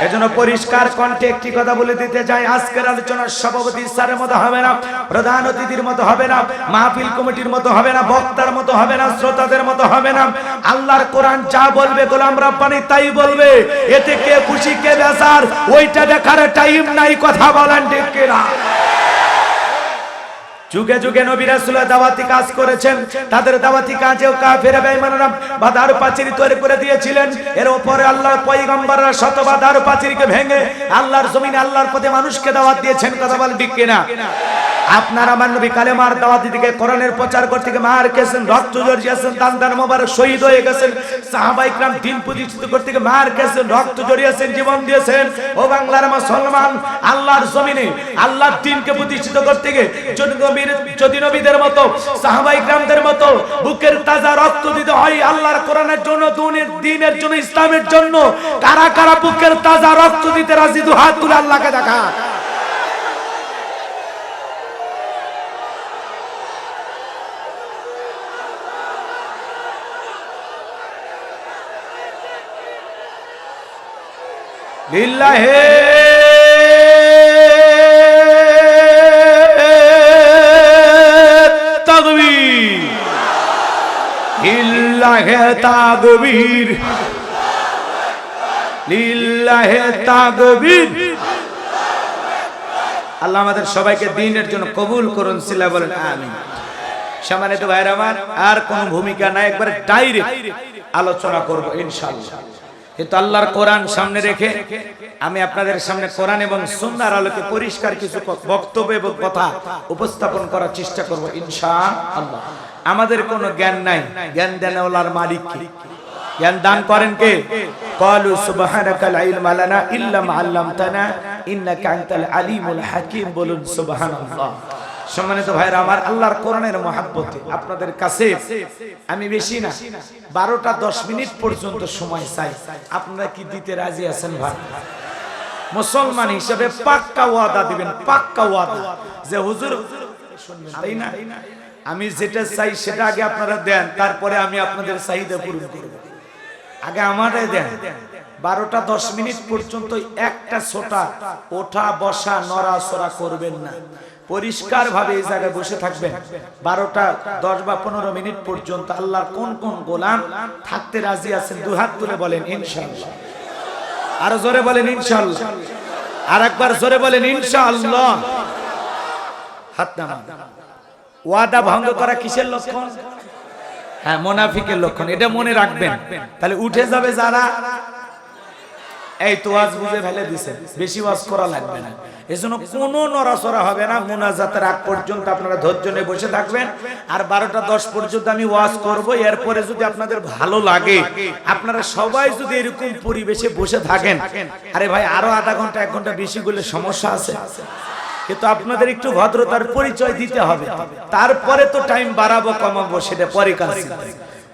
এজন্য পরিষ্কার কণ্ঠে একটি কথা বলে দিতে চাই, আজকের আলোচনার সভাপতি স্যারের মতো হবে না, প্রধান অতিথির মতো হবে না, মাহফিল কমিটির মতো হবে না, বক্তার মতো হবে না, শ্রোতাদের মতো হবে না। আল্লাহর কোরআন যা বলবে গোলাম রাব্বানি তাই বলবে, এতে কে খুশি কে বেজার ওইটা দেখার টাইম নাই, কথা বলেন ঠিক কিনা? যুগে যুগে নবী রাসূলরা দাওয়াতি কাজ করেছেন, তাদের দাওয়াতি কাজেও কাফের বেঈমানরা বাধার পাঁচিল তৈরি করে দিয়েছিলেন। এর উপরে আল্লাহর পয়গম্বররা শত বাধার পাঁচিলকে ভেঙে আল্লাহর জমিনে আল্লাহর পথে মানুষকে দাওয়াত দিয়েছেন, কথা বলেন ঠিক কিনা? আপনার আমার নবী কালেমার দাওয়াত দিতে, কোরআনের প্রচার করতে গিয়ে মার খেয়েছেন, রক্ত ঝরিয়েছেন, দান মোবারক শহীদ হয়ে গেছেন। সাহাবায়ে কিরাম দিন প্রতিষ্ঠিত করতে গিয়ে মার খেয়েছেন, রক্ত ঝরিয়েছেন, জীবন দিয়েছেন। ও বাংলার মুসলমান, আল্লাহর জমিনে আল্লাহর দ্বীনকে প্রতিষ্ঠিত করতে গিয়ে যদি নবীদের মতো, সাহাবায়ে কিরামদের মতো বুকের তাজা রক্ত দিতে হয় আল্লাহর কোরআনের জন্য, দ্বীনের জন্য, ইসলামের জন্য, কারা কারা বুকের তাজা রক্ত দিতে রাজি? দু হাত তুলে আল্লাহকে দেখা। লিল্লাহে তাকবীর, লিল্লাহে তাকবীর, লিল্লাহে তাকবীর। আল্লাহ আমাদের সবাইকে দ্বীনের জন্য কবুল করুন, সিলা বলেন আমিন। সম্মানিত ভাইরা আমার, আর কোন ভূমিকা নাই, একবারে ডাইরেক্ট আলোচনা করব ইনশাআল্লাহ। কিন্তু আল্লাহর কোরআন সামনে রেখে আমি আপনাদের সামনে কোরআন এবং সুন্নাহর আলোকে পরিষ্কার কিছু বক্তব্য এবং কথা উপস্থাপন করার চেষ্টা করব ইনশাআল্লাহ। আমাদের কোনো জ্ঞান নাই, জ্ঞান দেনওয়ালার মালিক কে? জ্ঞান দান করেন কে? ক্বালু সুবহানাকাল ইলমা লানা ইল্লা মা আল্লামতানা ইন্নাকা আনতাল আলিমুল হাকীম। বলুন সুবহানাল্লাহ। সম্মানিত ভাইরা আমার, আল্লাহর কোরআনের মহব্বতে আপনাদের কাছে আমি বেশি না 12টা 10 মিনিট পর্যন্ত সময় চাই। আপনারা কি দিতে রাজি আছেন ভাই? মুসলমান হিসেবে পাক্কা ওয়াদা দিবেন, পাক্কা ওয়াদা যে হুজুর শুনবেন, তাই না? আমি যেটা চাই সেটা আগে আপনারা দেন, তারপরে আমি আপনাদের চাহিদা পূরণ করব। আগে আমাদের দেন। 12টা 10 মিনিট পর্যন্ত একটা ছোটা ওঠা বসা নড়াচড়া করবেন না, পরিষ্কার ভাবে এই জায়গায় বসে থাকবেন। 12টা 10 বা 15 মিনিট পর্যন্ত আল্লাহর কোন কোন গোলাম থাকতে রাজি আছেন? দুই হাত তুলে বলেন ইনশাআল্লাহ। আরো জোরে বলেন ইনশাআল্লাহ। আর একবার জোরে বলেন ইনশাআল্লাহ। হাত নামান। ওয়াদা ভঙ্গ করা কিসের লক্ষণ? হ্যাঁ, মুনাফিকের লক্ষণ। এটা মনে রাখবেন, তাহলে উঠে যাবে যারা এই তো ওয়াজ বুঝে ফেলে দিয়েছেন, বেশি ওয়াজ করা লাগবে না। এজন্য কোনো নড়াচড়া হবে না। মুনাজাতের আগ পর্যন্ত আপনারা ধৈর্য নিয়ে বসে থাকবেন। আর 12টা 10 পর্যন্ত আমি ওয়াজ করব। এরপরে যদি আপনাদের ভালো লাগে, আপনারা সবাই যদি এরকম পরিবেশে বসে থাকেন, আরে ভাই আরো আধা ঘন্টা 1 ঘন্টা বেশি করলে সমস্যা আছে, কিন্তু আপনাদের একটু ভদ্রতার পরিচয় দিতে হবে। তারপরে তো টাইম বাড়াবো কমাবো সেটা পরে কাজ।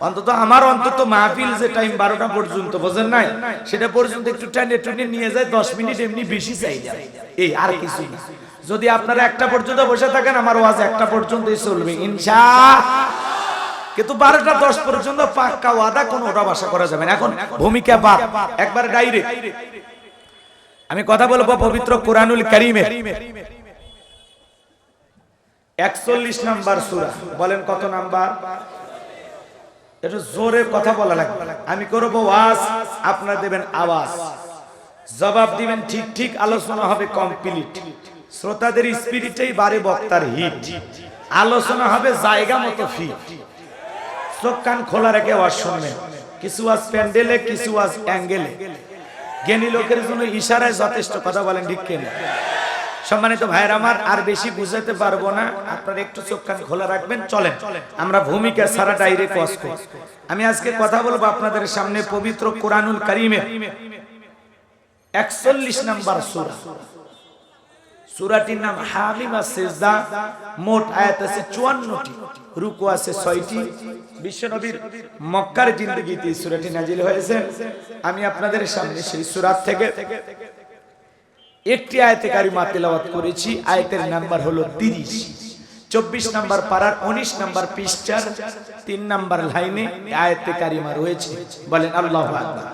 অন্তত আমার অন্তত মাহফিল যে টাইম 12টা পর্যন্ত, বোঝেন নাই, সেটা পর্যন্ত একটু টেনে নিয়ে যায়। 10 মিনিট এমনি বেশি চাই যায়, এই আর কিছু না। যদি আপনারা 1টা পর্যন্ত বসে থাকেন, আমার ওয়াজ 1টা পর্যন্তই চলবে ইনশাআল্লাহ। কিন্তু 12টা 10 পর্যন্ত পাক্কা ওয়াদা কোনো ওটা ভাষা করা যাবে না। এখন ভূমিকা বাদ, একবার ডাইরেক্ট আমি কথা বলবো পবিত্র কোরআনুল কারীমে 41 নাম্বার সূরা। বলেন কত নাম্বার? একটু জোরে কথা বলা লাগবে। আমি করব ওয়াজ, আপনারা দেবেন আওয়াজ, জবাব দিবেন ঠিক ঠিক, আলোচনা হবে কমপ্লিট। শ্রোতাদের স্পিরিটেই বাড়ে বক্তার হিট, আলোচনা হবে জায়গা মতো ফিট। চোখ কান খোলা রেখে ওয়াজ শুনবেন। কিছু ওয়াজ প্যান্ডেলে, কিছু ওয়াজ অ্যাঙ্গেলে। জ্ঞানী লোকের জন্য ইশারায় যথেষ্ট। কথা বলেন ঠিক কিনা? সম্মানিত ভাইরা আমার, আর বেশি বুঝাতে পারবো না, আপনারা একটু চোখ কান খোলা রাখবেন। চলেন আমরা ভূমিকা ছাড়া ডাইরেক্ট ওয়াজ করি। আমি আজকে কথা বলবো আপনাদের সামনে পবিত্র কোরআনুল কারীমে 41 নাম্বার সূরা। সূরাটির নাম হামিমা সিজদা। মোট আয়াত আছে 54টি, রুকু আছে 6টি। বিশ্বনবীর মক্কার জিন্দেগিতে সূরাটি নাজিল হয়েছে। আমি আপনাদের সামনে সেই সূরা থেকে একটি আয়াতে কারিমা তেলাওয়াত করেছি। আয়াতের নাম্বার হলো 30। 24 নাম্বার পারার 19 নাম্বার পৃষ্ঠার 3 নাম্বার লাইনে আয়াতে কারিমা রয়েছে। বলেন আল্লাহু আকবার।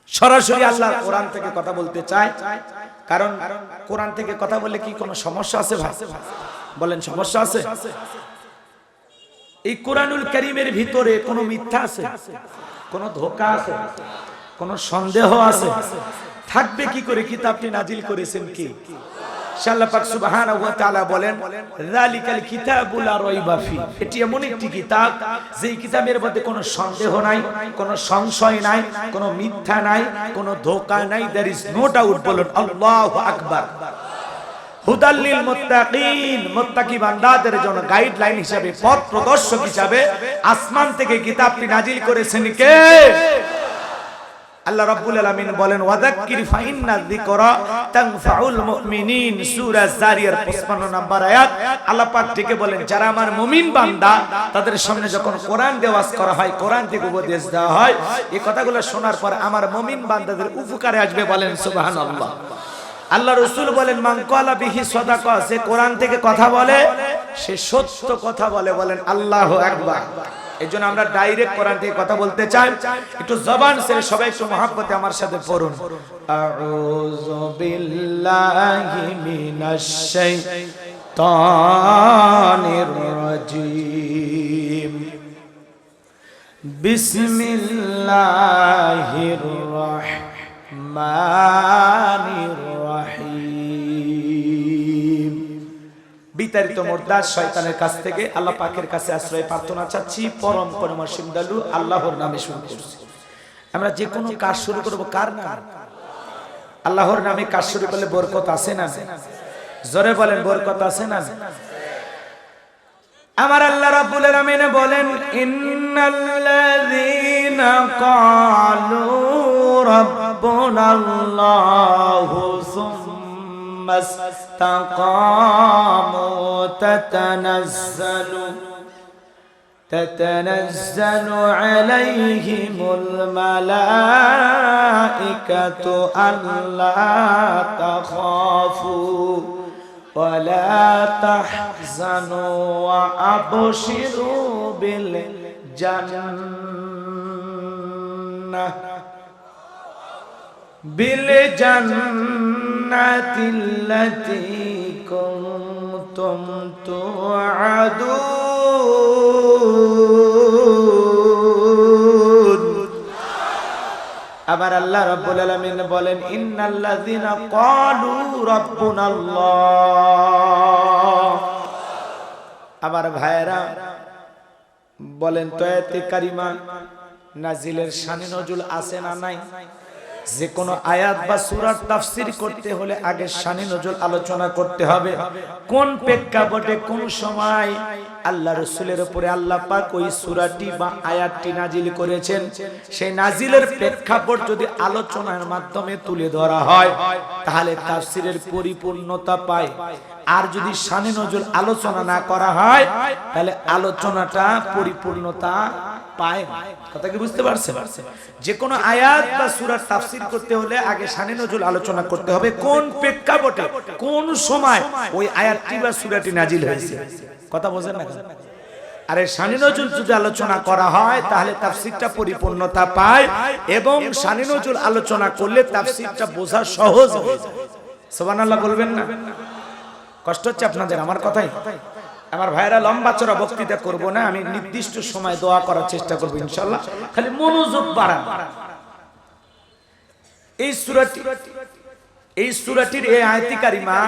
সরাসরি আল্লাহ কোরআন থেকে কথা বলতে চায়, কারণ কোরআন থেকে কথা বললে কি কোনো সমস্যা আছে ভাই? বলেন সমস্যা আছে? এই কোরআনুল কারীমের ভিতরে কোনো মিথ্যা আছে? কোনো ধোঁকা আছে? কোনো সন্দেহ আছে? থাকবে কি করে? কিতাবটি নাজিল করেছেন কি? আল্লাহ পাক সুবহানাহু ওয়া তাআলা বলেন, যালিকাল কিতাবু লা রাইবা ফি। এটি এমন একটি কিতাব যেই কিতাবের মধ্যে কোনো সন্দেহ নাই, কোনো সংশয় নাই, কোনো মিথ্যা নাই, কোনো ধোঁকা নাই। There is no doubt. বলুন আল্লাহু আকবার। হুদাল লিল মুত্তাকিন, মুত্তাকি বান্দাদের জন্য গাইডলাইন হিসেবে, পথ প্রদর্শক হিসেবে আসমান থেকে কিতাবটি নাজিল করেছেন কে? আল্লাহ রাব্বুল আলামিন বলেন, ওয়াযাক্কির ফাইন্না যিকরা তানফাউল মুমিনিন। সূরা জারিয়ার 55 নম্বর আয়াত। আল্লাহ পাক থেকে বলেন, যারা আমার মুমিন বান্দা তাদের সামনে যখন কোরআন দেওয়াজ করা হয়, কোরআন থেকে উপদেশ দেওয়া হয়, এই কথাগুলো শোনার পর আমার মুমিন বান্দাদের উপকারে আসবে। বলেন সুবহানাল্লাহ। আল্লাহ রাসূল বলেন, মান ক্বালা বিহি সাদাকা। যে কোরআন থেকে কথা বলে সে সত্য কথা বলে। বলেন আল্লাহু আকবার। এজন্য আমরা ডাইরেক্ট কোরআন থেকে কথা বলতে চাই। একটু জবান ছেড়ে সবাই একটু মহব্বতে আমার সাথে পড়ুন। আউযু বিল্লাহি মিনাশ শাইতানির রাজীম। বিসমিল্লাহির রাহমানির রাহিম। বিতাড়িত মুর্দাত শয়তানের কাছ থেকে আল্লাহ পাকের কাছে আশ্রয় প্রার্থনা চাচ্ছি। পরম করুণাময় দয়ালু আল্লাহর নামে শুরু করছি। আমরা যে কোনো কাজ শুরু করব কার নাম? আল্লাহর নামে কাজ শুরু করলে বরকত আছে না? জোরে বলেন বরকত আছে না? আমার আল্লাহ রাব্বুল আলামিন বলেন, ইন্নাল্লাযীনা ক্বালু রাব্বুনাল্লাহু সুম্মা ইসতাকামু তাতানাজ্জালু আলাইহিমুল মালাইকাতু আল্লা তাখাফু ولا تحزنوا وأبشروا بالجنة التي كنتم توعدون। আবার আল্লাহ রাব্বুল আলামিন বলেন, ইন্নাল্লাযীনা ক্বালু রাব্বুনাল্লাহ। আবার ভাইরা বলেন তো আয়াতে কারিমা নাজিলের শানে নজুল আছে না নাই? যে কোনো আয়াত বা সূরার তাফসীর করতে হলে আগে শানে নজুল আলোচনা করতে হবে। কোন প্রেক্ষাপটে কোন সময় আল্লাহ রাসূলের উপরে আল্লাহ পাক ওই সূরাটি বা আয়াতটি নাজিল করেছেন, সেই নাজিলের প্রেক্ষাপট যদি আলোচনার মাধ্যমে তুলে ধরা হয় তাহলে তাফসীরের পরিপূর্ণতা পায়। আর যদি শানে নজুল আলোচনা না করা হয় তাহলে আলোচনাটা পরিপূর্ণতা পায় না। কথা কি বুঝতে পারছেন? যে কোনো আয়াত বা সূরার তাফসীর করতে হলে আগে শানে নজুল আলোচনা করতে হবে, কোন প্রেক্ষাপটে কোন সময় ওই আয়াতটি বা সূরাটি নাজিল হয়েছে। কথা বোঝেন না? আরে শানে নজুল যদি আলোচনা করা হয় তাহলে তাফসীরটা পরিপূর্ণতা পায়, এবং শানে নজুল আলোচনা করলে তাফসীরটা বোঝা সহজ হয়ে যায়। সুবহানাল্লাহ বলবেন না? কষ্ট হচ্ছে আপনাদের আমার কথাই? আমার ভাইরা লম্বা চড়া বক্তৃতা করব না, আমি নির্দিষ্ট সময় দোয়া করার চেষ্টা করব ইনশাআল্লাহ। খালি মনোযোগ বাড়ান। এই সূরাটির এই আয়াতি কারিমা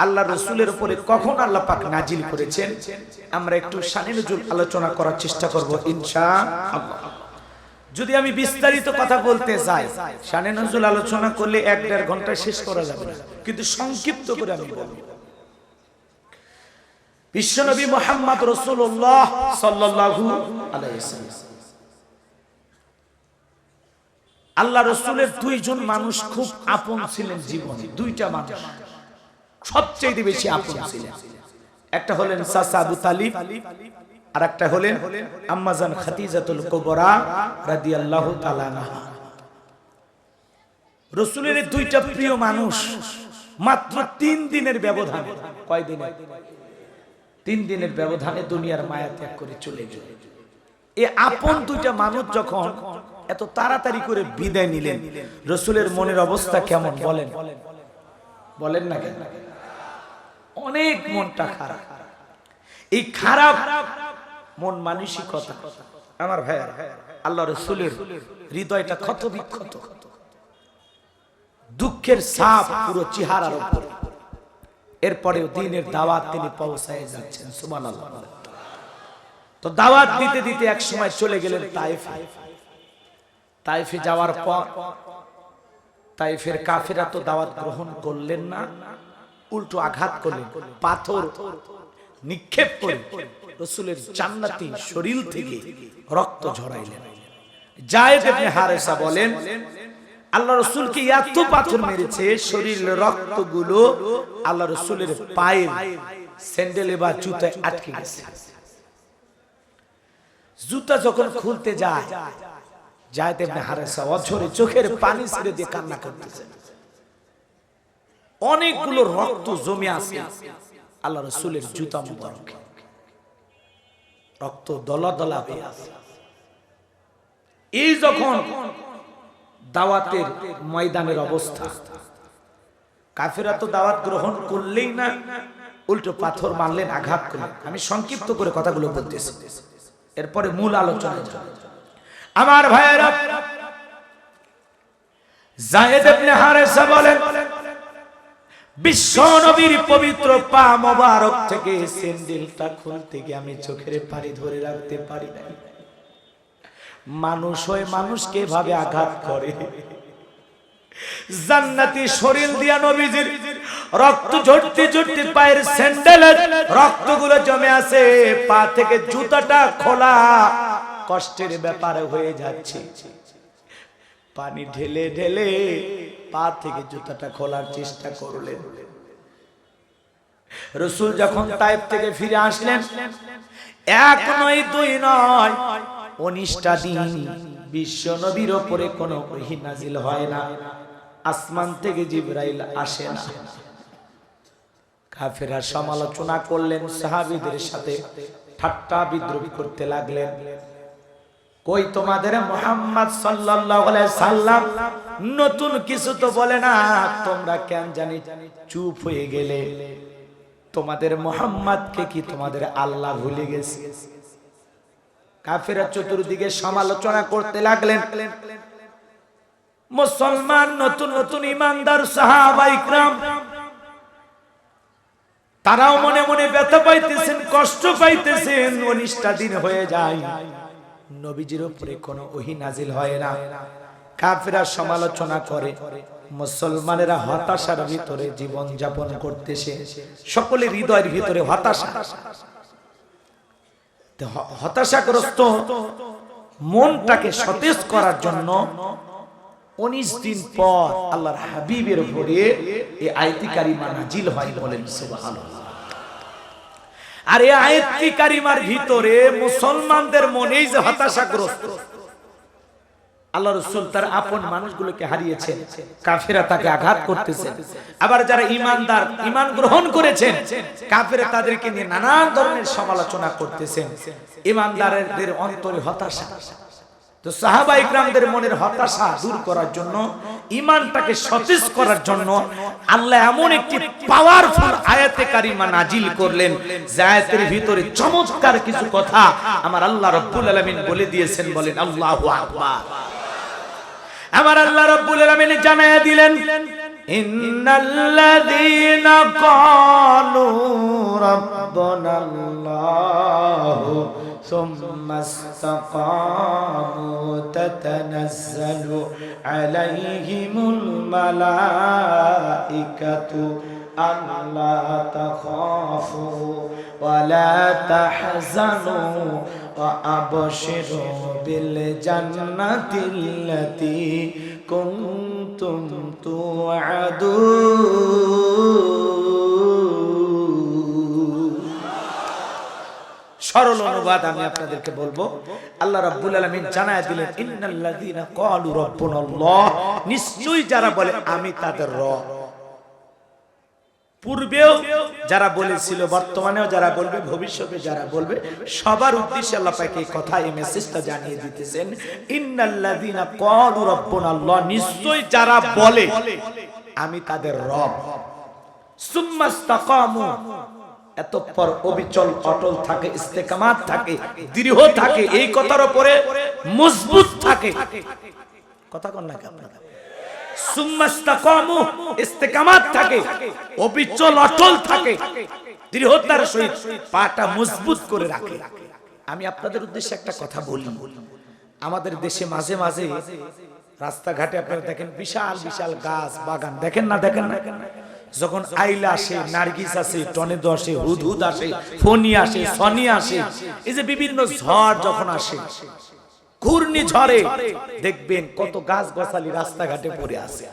আল্লাহ রাসূলের উপরে কখন আল্লাহ পাক নাজিল করেছেন আমরা একটু শানে নজুল আলোচনা করার চেষ্টা করব ইনশাআল্লাহ। যদি আমি বিস্তারিত কথা বলতে যাই, শানে নজুল আলোচনা করলে 1-1.5 ঘন্টায় শেষ করা যাবে না, কিন্তু সংক্ষিপ্ত করে আমি বলবো। বিশ্বনবী মুহাম্মদ রাসূলুল্লাহ সাল্লাল্লাহু আলাইহি ওয়াসাল্লাম, আল্লাহ রাসূলের দুইজন মানুষ খুব আপন ছিলেন জীবনে। দুইটা মানুষ সবচেয়ে বেশি আপন ছিলেন। একটা হলেন চাচা আবু তালিব, আর একটা হলেন আম্মা জান খাদিজাতুল কুবরা রাদিয়াল্লাহু তাআলা আনহা। রাসূলের দুইটা প্রিয় মানুষ মাত্র 3 দিনের ব্যবধানে, কয় দিনে? 3 দিনের ব্যবধানে দুনিয়ার মায়া ত্যাগ করে চলে গেল। এই আপন দুইটা মানুষ যখন এত তাড়াতাড়ি করে বিদায় নিলেন, রাসূলের মনের অবস্থা কেমন বলেন? বলেন না কেন? অনেক মনটা খারাপ। এই খারাপ মন মানসিকতা আমার ভাইয়া আল্লাহ রাসূলের হৃদয়টা ক্ষত বিক্ষত, দুঃখের ছাপ পুরো চেহারার উপর। এরপরেও দ্বীনের দাওয়াত তিনি পৌঁছায় যাচ্ছেন, সুবহানাল্লাহ। তো দাওয়াত দিতে দিতে এক সময় চলে গেলেন তায়েফে। তায়েফে যাওয়ার পর তায়েফের কাফেররা তো দাওয়াত গ্রহণ করলেন না, উল্টো আঘাত করলেন, পাথর নিক্ষেপ করে রাসূলের জান্নাতি শরীর থেকে রক্ত ঝরাইলেন। যায়েদ ইবনে হারেসা বলেন, আল্লাহ রাসূলকে এত পাথর মেরেছে, শরীরের রক্তগুলো আল্লাহ রাসূলের পায়ের স্যান্ডেলে বা জুতায় আটকে গেছে। জুতা যখন খুলতে যায়, যায়েদ ইবনে হারেসা অঝরে চোখের পানি ছেড়ে দিয়ে কান্না করতেছে। অনেকগুলো রক্ত জমে আছে আল্লাহ রাসূলের জুতা মুবারকে, রক্ত দলা দলা হয়ে আছে। এই যখন দাওয়াতের ময়দানের অবস্থা, কাফেররা তো দাওয়াত গ্রহণ করলেই না, উল্টো পাথর মারলেন, আঘাত করলেন। আমি সংক্ষিপ্ত করে কথাগুলো বলতেছি, এরপরে মূল আলোচনায় যাব। আমার ভাইয়েরা, যায়েদ ইবনে হারেসা বলেন, বিশ্ব নবীর পবিত্র পা মোবারক থেকে স্যান্ডেলটা খুলতে গিয়ে আমি চোখের পানি ধরে রাখতে পারি না। মানুষ হয়ে মানুষকে এভাবে আঘাত করে। জান্নাতি শরীর দিয়া নবীজির রক্ত ঝরতে ঝরতে পায়ের স্যান্ডেলের রক্তগুলো জমে আছে, পা থেকে জুতাটা খোলা কষ্টের ব্যাপার হয়ে যাচ্ছে। পানি ঢেলে ঢেলে পা থেকে জুতাটা খোলার চেষ্টা করলেন। রাসূল যখন তায়েফ থেকে ফিরে আসলেন, 1 নয় 2 নয় 19টা দিন বিশ্ব নবীর উপরে কোনো ওহী নাজিল হয় না, আসমান থেকে জিবরাইল আসে না। কাফেররা সমালোচনা করলেন, সাহাবীদের সাথে ঠাট্টা বিদ্রূপ করতে লাগলেন। কই তোমাদের মুহাম্মদ সাল্লাল্লাহু আলাইহি সাল্লাম নতুন কিছু তো বলে না, তোমরা কেন জানি চুপ হয়ে গেলে? তোমাদের মুহাম্মদকে কি তোমাদের আল্লাহ ভুলে গেছে? কাফেররা চতুর্দিকে সমালোচনা করতে লাগলেন। মুসলমান নতুন নতুন ঈমানদার সাহাবা ইকরাম তারাও মনে মনে ব্যথা পাইতেছেন, কষ্ট পাইতেছেন। 19টা দিন হয়ে যায়, নবীজির উপরে কোনো ওহী নাজিল হয় না। কাফেররা সমালোচনা করে, মুসলমানেরা হতাশার ভিতরে জীবন যাপন করতেছে। সকলের হৃদয়ের ভিতরে হতাশা। হতাশাগ্রস্ত মনটাকে সতেজ করার জন্য 19 দিন পর আল্লাহর হাবিবের উপরে এই আয়াতে কারিমা নাজিল হয়, বলেন সুবহানাল্লাহ। আর এই আয়াতে কারিমার ভিতরে মুসলমানদের মনেই যে হতাশাগ্রস্ত, আল্লাহ রাসূল তার আপন মানুষগুলোকে হারিয়েছেন, কাফেররা তাকে আঘাত করতেছে, আবার যারা ঈমানদার ঈমান গ্রহণ করেছেন কাফেররা তাদেরকে নিয়ে নানান ধরনের সমালোচনা করতেছেন। ঈমানদারদের অন্তরে হতাশা। তো সাহাবা ইকরামদের মনের হতাশা দূর করার জন্য, ঈমানটাকে সতেজ করার জন্য আল্লাহ এমন একটি পাওয়ারফুল আয়াতে কারিমা নাজিল করলেন, যে আয়াতের ভিতরে চমৎকার কিছু কথা আমার আল্লাহ রাব্বুল আলামিন বলে দিয়েছেন। বলেন আল্লাহু আকবার। আমার আল্লাহ রাব্বুল আলামিন জানায়া দিলেন, ইন্নাল্লাযীনা ক্বালু রাব্বুনাল্লাহু সুম্মা ইসতাকামু তাতানাজ্জালু আলাইহিমুল মালাইকাতু আল্লা তাখাফু ওয়া লা তাহজানু ওয়া আবশিরু বিল জান্নাতিল্লাতী কুনতুম তুআদুন। সরল অনুবাদ আমি আপনাদেরকে বলবো। আল্লাহ রাব্বুল আলামিন জানায়া দিলেন, ইন্নাল্লাযীনা ক্বালু রাব্বুনাল্লাহ, নিশ্চয়ই যারা বলে আমি তাদের রব। পূর্বেও যারা বলেছিল, বর্তমানেও যারা বলবে, ভবিষ্যতে যারা বলবে, সবার উদ্দেশ্যে আল্লাহ পাক এই কথা, এই মেসেজটা জানিয়ে দিতেছেন। ইন্নাল্লাযীনা ক্বালু রাব্বুনাল্লাহ, নিশ্চয়ই যারা বলে আমি তাদের রব, সুম্মা ইসতাকামু, এতঃপর অবিচল অটল থাকে, ইস্তেকামাত থাকে, দৃঢ় থাকে, এই কথার উপরে মজবুত থাকে। কথা কোন না আপনারা? সুম্মা ইসতাকামু, ইস্তেকামাত থাকে, অবিচল অটল থাকে, দৃঢ়তার সহিত পাটা মজবুত করে রাখে। আমি আপনাদের উদ্দেশ্যে একটা কথা বলি। আমাদের দেশে মাঝে মাঝে রাস্তাঘাটে আপনারা দেখেন বিশাল বিশাল গাছ বাগান, দেখেন না? দেখেন না? যখন আইলা আসে, নার্গিস আসে, টর্নেডো আসে, হুদহুদ আসে, ফনি আসে, সনি আসে, এই যে বিভিন্ন ঝড় যখন আসে, ঘূর্ণিঝড়ে দেখবেন কত গাছ গাছালি রাস্তাঘাটে পড়ে আছে।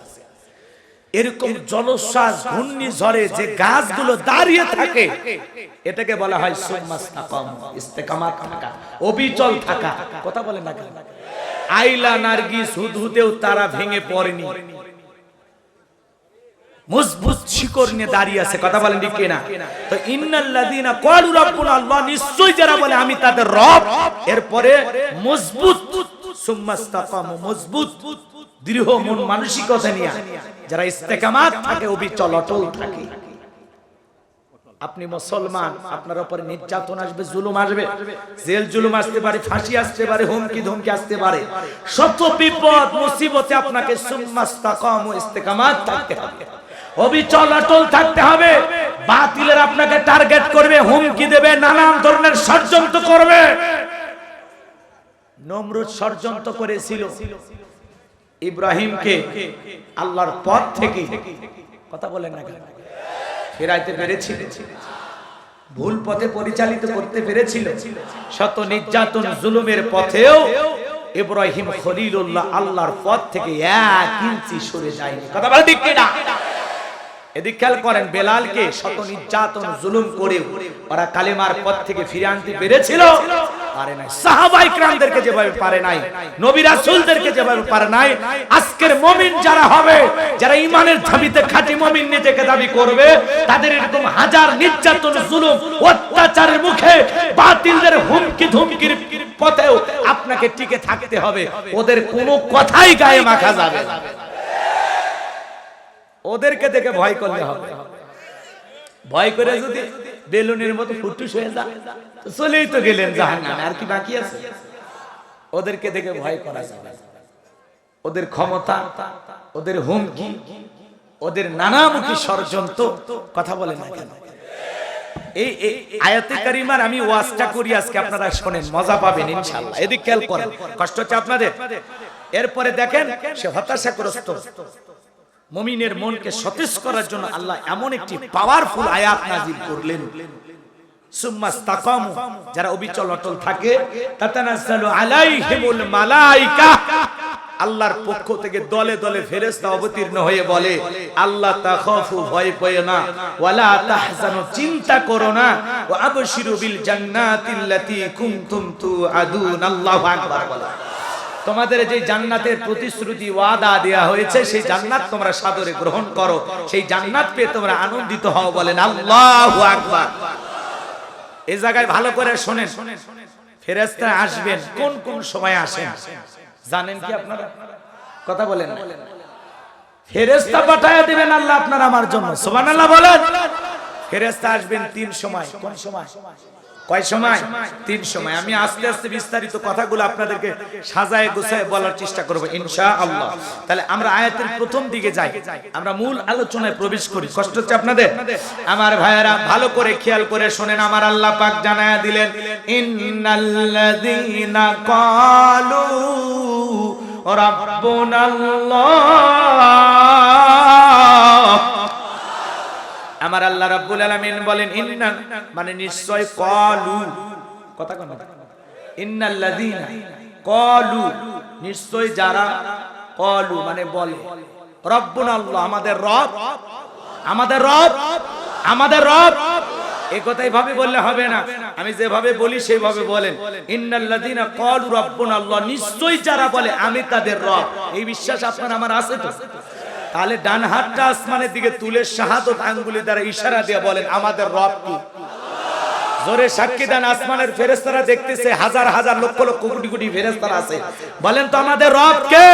এরকম জলোচ্ছ্বাস ঘূর্ণিঝড়ে যে গাছগুলো দাঁড়িয়ে থাকে, এটাকে বলা হয় সুম্মা ইসতাকামু, ইস্তেকামাত থাকা, অবিচল থাকা। কথা বলেন না কেন? আইলা নার্গিস হুদহুদেও তারা ভেঙে পড়েনি, মজবুত শিকড় নিয়ে দাঁড়িয়ে আছে। কথা বলেন ঠিক কিনা? তো ইন্নাল্লাযীনা ক্বালু রাব্বুনাল্লাহ, নিশ্চয়ই যারা বলে আমি তাদের রব, এরপরে মজবুত, সুম্মা ইসতাকামু, মজবুত দৃঢ় মন মানসিকতা নিয়ে যারা ইস্তেকামাত থাকে, অবিচল অটল থাকে। আপনি মুসলমান, আপনার উপরে নির্যাতন আসবে, জুলুম আসবে, জেল জুলুম আসতে পারে, ফাঁসি আসতে পারে, হুমকি ধমকি আসতে পারে, শত বিপদ মুসিবতে আপনাকে সুম্মা ইসতাকামু, ইস্তেকামাত থাকতে হবে, অবিচল অটল থাকতে হবে। বাতিলের আপনাকে টার্গেট করবে, হুমকি দেবে, নানান ধরনের ষড়যন্ত্র করবে। নমরুদ ষড়যন্ত্র করেছিল ইব্রাহিমকে আল্লাহর পথ থেকে, কথা বলেন না কেন, ফেরাইতে পেরেছিল, ভুল পথে পরিচালিত করতে পেরেছিল। শত নির্যাতন জুলুমের পথেও ইব্রাহিম খলিলুল্লাহ আল্লাহর পথ থেকে 1 ইঞ্চি সরে যায়নি। কথা বলেন ঠিক কিনা? এদিক খেয়াল করেন, বেলালকে শত নির্যাতন জুলুম করে ওরা কালেমার পথ থেকে ফিরে আনতে পেরেছিল? পারে নাই। সাহাবা ইকরামদেরকে যেভাবে পারে নাই, নবী রাসূলদেরকে যেভাবে পারে নাই, আজকের মুমিন যারা হবে, যারা ঈমানের দাবিতে খাঁটি মুমিন নিজেকে দাবি করবে, তাদের এরকম হাজার নির্যাতন জুলুম অত্যাচারের মুখে, বাতিলদের হুমকি ধমকির পথেও আপনাকে টিকে থাকতে হবে। ওদের কোনো কথাই গায়ে মাখা যাবে না। ওদেরকে দেখে ভয় করলে হবে। ভয় করে যদি বেলুনের মতো ফুটুস হয়ে যায়, চলেই তো গেলেন জাহান্নামে, আর কি বাকি আছে? ওদেরকে দেখে ভয় করা যাবে। ওদের ক্ষমতা, ওদের হুমকি, ওদের নানামুখী ষড়যন্ত্র, কথা বলেন না কেন? এই আয়াতে কারিমার আমি ওয়াজটা করি আজকে, আপনারা শোনেন, মজা পাবেন ইনশাআল্লাহ। এদিক খেয়াল করেন, কষ্ট হচ্ছে আপনাদের? এরপরে দেখেন, সে হতাশাগ্রস্ত মুমিনের মনকে সতেজ করার জন্য আল্লাহ এমন একটি পাওয়ারফুল আয়াত নাযিল করলেন, সুম্মা ইসতাকামু, যারা অবিচল অটল থাকে, তাতানাজ্জালু আলাইহিমুল মালাইকা, আল্লাহর পক্ষ থেকে দলে দলে ফেরেশতা অবতীর্ণ হয়ে বলে, আল্লাহ তাখাফু, ভয় পেও না, ওয়ালা তাহজানু, চিন্তা করো না, ওয়া আবশিরু বিল জান্নাতিল্লাতী কুনতুম তুআদুন। আল্লাহু আকবার বলো। তোমাদের যে জান্নাতের প্রতিশ্রুতি ওয়াদা দেয়া হয়েছে, সেই জান্নাত তোমরা সাদরে গ্রহণ করো, সেই জান্নাত পেয়ে তোমরা আনন্দিত হও। বলেন আল্লাহু আকবার। এই জায়গায় ভালো করে শোনেন, ফেরেশতা আসবেন কোন কোন সময় আসেন জানেন কি আপনারা? কথা বলেন না। ফেরেশতা পাঠায়া দিবেন আল্লাহ আপনার আমার জন্য, সুবহানাল্লাহ বলেন। ফেরেশতা আসবেন তিন সময়। কোন সময়? কয় সময়? তিন সময়। আমি আস্তে আস্তে বিস্তারিত কথাগুলো আপনাদেরকে সাজায় গুছায় বলার চেষ্টা করব ইনশাআল্লাহ। তাহলে আমরা আয়াতের প্রথম দিকে যাই, আমরা মূল আলোচনায় প্রবেশ করি। কষ্ট হচ্ছে আপনাদের? আমার ভাইয়েরা ভালো করে খেয়াল করে শুনেন। আমার আল্লাহ পাক জানায়া দিলেন, ইন্নাল্লাযীনা ক্বালু রাব্বুনাল্লাহ। আমার আল্লাহ রাব্বুল আলামিন বলেন, ইন্না মানে নিশ্চয়, ক্বালু, কথা কোন? ইন্নাল্লাযীনা ক্বালু, নিশ্চয় যারা, ক্বালু মানে বলে, রাব্বুনাল্লাহ, আমাদের রব, আমাদের রব, আমাদের রব। এই কথাই ভাবে বললে হবে না, আমি যেভাবে বলি সেভাবে বলেন। ইন্নাল্লাযীনা ক্বালু রাব্বুনাল্লাহ, নিশ্চয় যারা বলে আমি তাদের রব। এই বিশ্বাস আপনার আমার আছে তো? তাহলে ডান হাতটা আসমানের দিকে তুলে শাহাদত আঙ্গুলি দ্বারা ইশারা দিয়ে বলেন, আমাদের রব কি? জোরে সাক্ষী দেন। আসমানের ফেরেশতারা দেখতেছে, হাজার হাজার লক্ষ লক্ষ কোটি কোটি ফেরেশতারা আছে। বলেন তো আমাদের রব কে?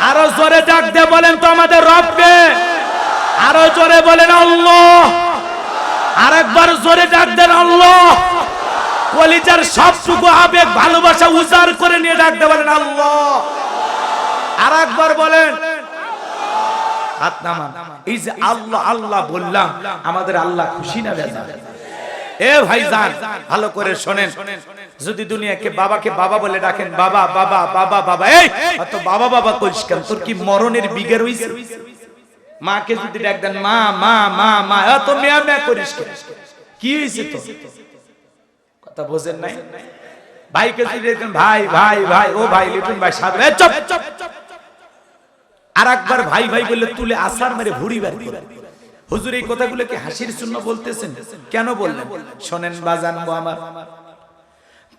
আরো জোরে ডাক দিয়ে বলেন তো আমাদের রব কে? আরো জোরে বলেন আল্লাহ। আরেকবার জোরে ডাক দেন আল্লাহ। কলিজার সবটুকু আবেগ ভালোবাসা উজাড় করে নিয়ে ডাক দিয়ে বলেন আল্লাহ। আরেকবার বলেন। হাত নামান। এই যে আল্লাহ আল্লাহ বললাম, আমাদের আল্লাহ খুশি না বেজার? এ ভাইজান ভালো করে শোনেন, যদি দুনিয়াকে বাবাকে বাবা বলে ডাকেন, বাবা বাবা বাবা বাবা, এই এত বাবা বাবা কইস কেন? তোর কি মরণের বিগের হইছে? মাকে যদি ডাক দেন মা মা মা মা, এত মিয়া মিয়া করিস কেন? কি হইছে তো? কথা বোঝেন নাই? ভাইকে যদি ডাকেন ভাই ভাই ভাই, ও ভাই লিটন ভাই, সাধু, এই চুপ চুপ। আরেকবার ভাই ভাই বললে তুলে আসার মেরে ভুড়ি বের করে। হুজুর এই কথাগুলো কি হাসির জন্য বলতেছেন? কেন বললেন? শোনেন বাজান আমার,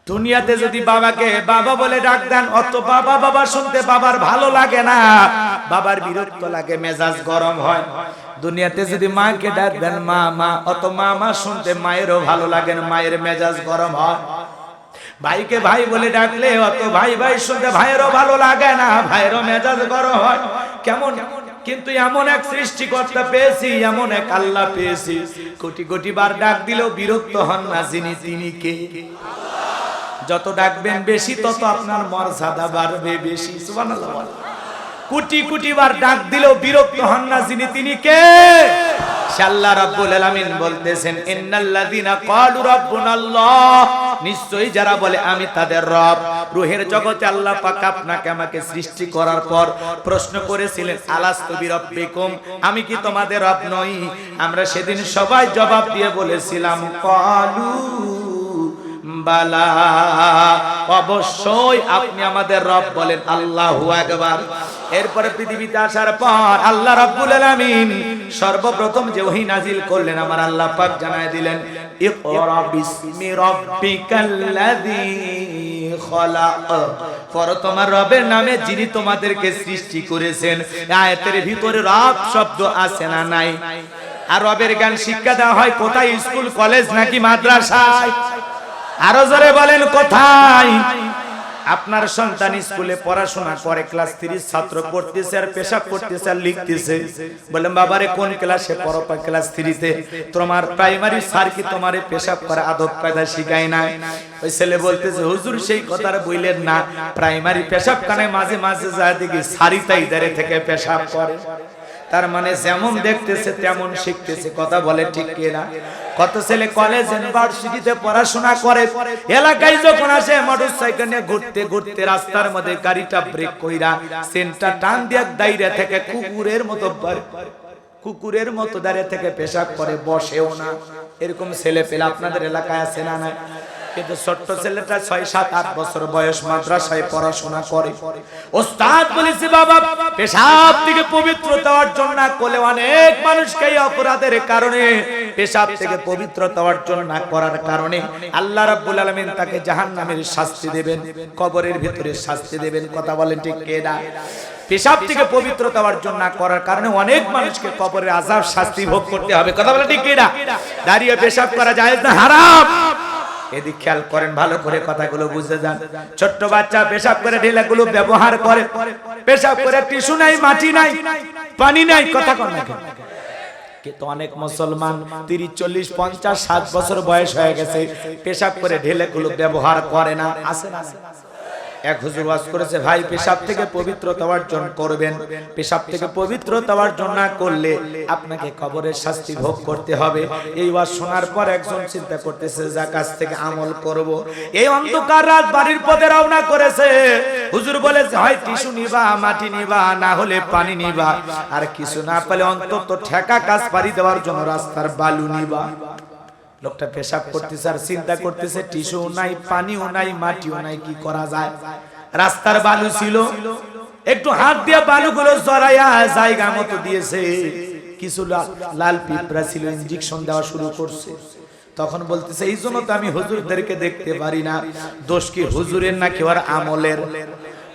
দুনিয়াতে যদি বাবাকে বাবা বলে ডাক দেন, অত বাবা বাবা শুনতে বাবার ভালো লাগে না, বাবার বিরক্ত লাগে, মেজাজ গরম হয়। দুনিয়াতে যদি মাকে ডাক দেন মা মা, অত মা মা শুনতে মায়েরও ভালো লাগে না, মায়ের মেজাজ গরম হয়। ভাইকে ভাই বলে ডাকলে অত ভাই ভাই শুনতে ভাইয়েরও ভালো লাগে না, ভাইয়েরও মেজাজ গরম হয়। কেমন? কিন্তু এমন এক সৃষ্টিকর্তা পেয়েছি, এমন এক আল্লাহ পেয়েছি, কোটি কোটি বার ডাক দিলেও বিরক্ত হন না যিনি, তিনি কে? যত ডাকবেন বেশি তত আপনার মর্যাদা বাড়বে বেশি। সুবহানাল্লাহ। কোটি কোটি বার ডাক দিলেও বিরক্ত হন না যিনি, তিনি কে? আল্লাহ রাব্বুল আলামিন বলতেছেন, ইন্নাল্লাযীনা ক্বালু রাব্বুনাল্লাহ, নিশ্চয়ই যারা বলে আমি তাদের রব। রূহের জগতে আল্লাহ পাক আপনাকে আমাকে সৃষ্টি করার পর প্রশ্ন করেছিলেন, আলাস্তু বিরাব্বিকুম, আমি কি তোমাদের রব নই? আমরা সেদিন সবাই জবাব দিয়ে বলেছিলাম ক্বালু বালা, অবশ্যই আপনি আমাদের রব। বলেন আল্লাহু আকবার। এরপরে পৃথিবীতে আসার পর আল্লাহ রাব্বুল আলামিন সর্বপ্রথম যে ওহী নাজিল করলেন, আমার আল্লাহ পাক জানায় দিলেন, ইকরা বিসমি রাব্বিকাল্লাযী খলাক, পড়ো তোমার রবের নামে যিনি তোমাদেরকে সৃষ্টি করেছেন। আয়াতের ভিতরে রব শব্দ আছে না নাই? আর রবের জ্ঞান শিক্ষা দেওয়া হয় কোথায়? স্কুল কলেজ নাকি মাদ্রাসায়? আরো জোরে বলেন কোথায়? আপনার সন্তান স্কুলে পড়াশোনা করে, ক্লাস 3 ছাত্র পড়তেছে আর পেশাব করতেছে আর লিখতেছে, বলেন বাবারে কোন ক্লাসে পড়ো? ক্লাস 3 তে। তোমার প্রাইমারি স্যার কি তোমারে পেশাব করা আদব কায়দা শিখায় না? ওই ছেলে বলতেছে, হুজুর সেই কথাটা বললেন না, প্রাইমারি পেশাব কানে মাঝে মাঝে যায় দেখি সারিতা ইদারে থেকে পেশাব করে। তার মানে যেমন দেখতেছে তেমন শিখতেছে। কথা বলে ঠিক কিনা? কত ছেলে কলেজ ইউনিভার্সিটিতে পড়াশোনা করে, এলাকায় যখন আসে মোটরসাইকেল নিয়ে ঘুরতে ঘুরতে রাস্তার মধ্যে গাড়িটা ব্রেক কইরা সেন্টার টান দিয়া দাইরা থেকে কুকুরের মতো দাঁড়িয়ে থেকে পেশাব করে, বসেও না। এরকম ছেলে পেলে আপনাদের এলাকায় আছে না? নাই? কিন্তু ছোট্ট ছেলেটা 6-7-8 বছর বয়স মাদ্রাসায় পড়াশোনা করে। ওস্তাদ বলেছে বাবা পেশাব থেকে পবিত্রতা অর্জন না করলে অনেক মানুষকে এই অপরাধের কারণে পেশাব থেকে পবিত্রতা অর্জন না করার কারণে আল্লাহ রাব্বুল আলামিন তাকে জাহান্নামের শাস্তি দেবেন, কবরের ভিতরে শাস্তি দেবেন। কথা বলেন ঠিক কিনা? পেশাব থেকে পবিত্রতা অর্জন না করার কারণে অনেক মানুষকে কবরের আযাব শাস্তি ভোগ করতে হবে। কথা বলেন ঠিক কিনা? দাঁড়িয়ে পেশাব করা জায়েজ না হারাম? এদিক খেয়াল করেন, ভালো করে কথাগুলো বুঝে যান। ছোট্ট বাচ্চা পেশাব করে ঢেলাগুলো ব্যবহার করে, পেশাব করে টিস্যু নাই, মাটি নাই, পানি নাই। কথা কন না কিন্তু অনেক মুসলমান 30, 40, 50, 60 বছর বয়স হয়ে গেছে, পেশাব করে ঢেলাগুলো ব্যবহার করে না। আছে না? এক হুজুর ওয়াজ করেছে, ভাই পেশাব থেকে পবিত্রতা অর্জন করবেন, পেশাব থেকে পবিত্রতা অর্জন না করলে আপনাকে কবরের শাস্তি ভোগ করতে হবে। এই ওয়াজ শোনার পর একজন চিন্তা করতেছে যা কাজ থেকে আমল করব। এই অন্ধকার রাত বাড়ির পথে রওনা করেছে। হুজুর বলেছে হয় টিস্যু নিবা, মাটি নিবা, না হলে পানি নিবা, আর কিছু না পেলে অন্তত ঠেকা কাজ পারি দেওয়ার জন্য রাস্তার বালু নিবা। লোকটা পেশাব করতেছে আর চিন্তা করতেছে টিস্যু নাই, পানিও নাই, মাটিও নাই, কি করা যায়? রাস্তার বালু ছিল, একটু হাত দিয়ে বালুগুলো জড়াইয়া জায়গা মতো দিয়েছে। কিছু লাল পিঁপড়া ছিল, ইনজেকশন দেওয়া শুরু করছে। তখন বলতেছে এই জন্য তো আমি হুজুরদেরকে দেখতে পারি না। দোষ কি হুজুরের না কেউ আর আমলের?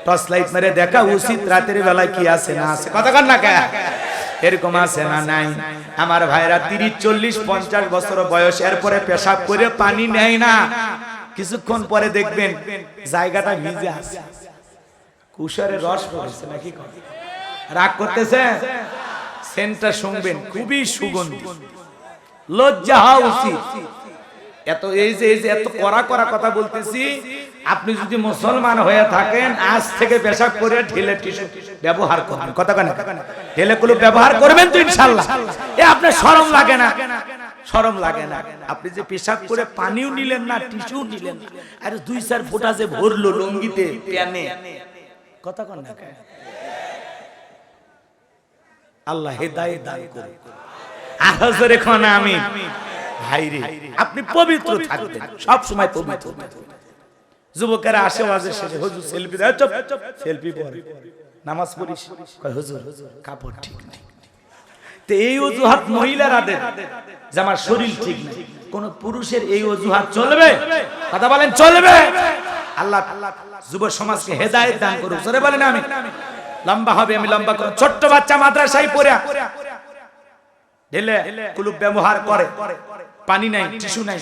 টর্চ লাইট মেরে দেখা উচিত রাতের বেলায় কি আছে না আছে। কথা কন না কে? এরকম আছে না নাই? আমার ভাইরা 30, 40, 50 বছর বয়স, এরপরে পেশাব করে পানি নেয় না। কিছুক্ষণ পরে দেখবেন জায়গাটা ভিজে আছে, কুশারের রস পড়েছে নাকি? রাগ করতেছে? সেন্টটা শুনবেন, খুবই সুগন্ধি। লজ্জা হওয়া উচিত। এত এই যে এত কড়া কড়া কথা বলতেছি, আপনি যদি মুসলমান হয়ে থাকেন আজ থেকে পেশাব করে ঢেলে টিস্যু ব্যবহার করবেন। কথা কেন? ঢেলে গুলো ব্যবহার করবেন তো ইনশাআল্লাহ। এ আপনার শরম লাগে না? শরম লাগে না? আপনি যে পেশাব করে পানিও নিলেন না, টিস্যু নিলেন না, আর 2-4 ফোঁটা যে ভরলো লুঙ্গিতে, প্যানে। কথা কন না? আল্লাহ হেদায়েত দান করুন। আহাজরে কোন আমিন। ভাইরে আপনি পবিত্র থাকবেন, সব সময় পবিত্র থাকবেন। যুবকেরা আসে ওয়াজের শেষে, হুজুর সেলফি দাও। চুপ, সেলফি পড়ে নামাজ পড়িস? কয় হুজুর কাপড় ঠিক নেই। তো এই অজুহাত মহিলারা দেন যে আমার শরীর ঠিক নেই। কোন পুরুষের এই অজুহাত চলবে? কথা বলেন চলবে? আল্লাহ যুব সমাজকে হেদায়েত দান করুন। জোরে বলেন আমিন। লম্বা হবে, আমি লম্বা করব। ছোট্ট বাচ্চা মাদ্রাসায় পড়ে ঢেলে কুলুপ ব্যবহার করে, পানি নাই, টিস্যু নাই,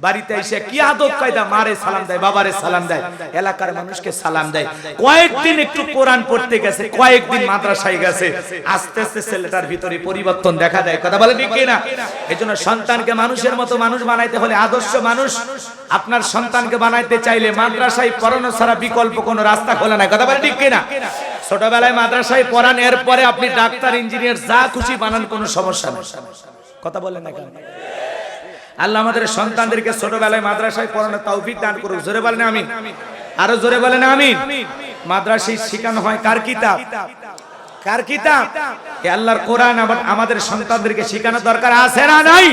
বাড়িতে এসে কি আদব কায়দা, মারে সালাম দেয়, বাবারে সালাম দেয়, এলাকার মানুষকে সালাম দেয়। কয়েকদিন একটু কোরআন পড়তে গেছে, কয়েকদিন মাদ্রাসায় গেছে, আস্তে আস্তে ছেলেটার ভিতরে পরিবর্তন দেখা দেয়। কথা বলে ঠিক কিনা? এজন্য সন্তানকে মানুষের মতো মানুষ বানাইতে হলে, আদর্শ মানুষ আপনার সন্তানকে বানাইতে চাইলে মাদ্রাসায় পড়ানো ছাড়া বিকল্প কোনো রাস্তা খোলা নাই। কথা বলে ঠিক কিনা? ছোটবেলায় মাদ্রাসায় পড়ান, এরপরে আপনি ডাক্তার, ইঞ্জিনিয়ার যা খুশি বানান, কোনো সমস্যা নেই। কথা বলেন না কেন? আল্লাহ আমাদের সন্তানদেরকে ছোটবেলায় মাদ্রাসায় পড়ানোর তৌফিক দান করুক। জোরে বলেন আমিন। আরো জোরে বলেন আমিন। মাদ্রাসায় শেখানো হয় কার কিতাব? কার কিতাব? আল্লাহর কোরআন। আমাদের সন্তানদেরকে শেখানো দরকার আছে না নাই?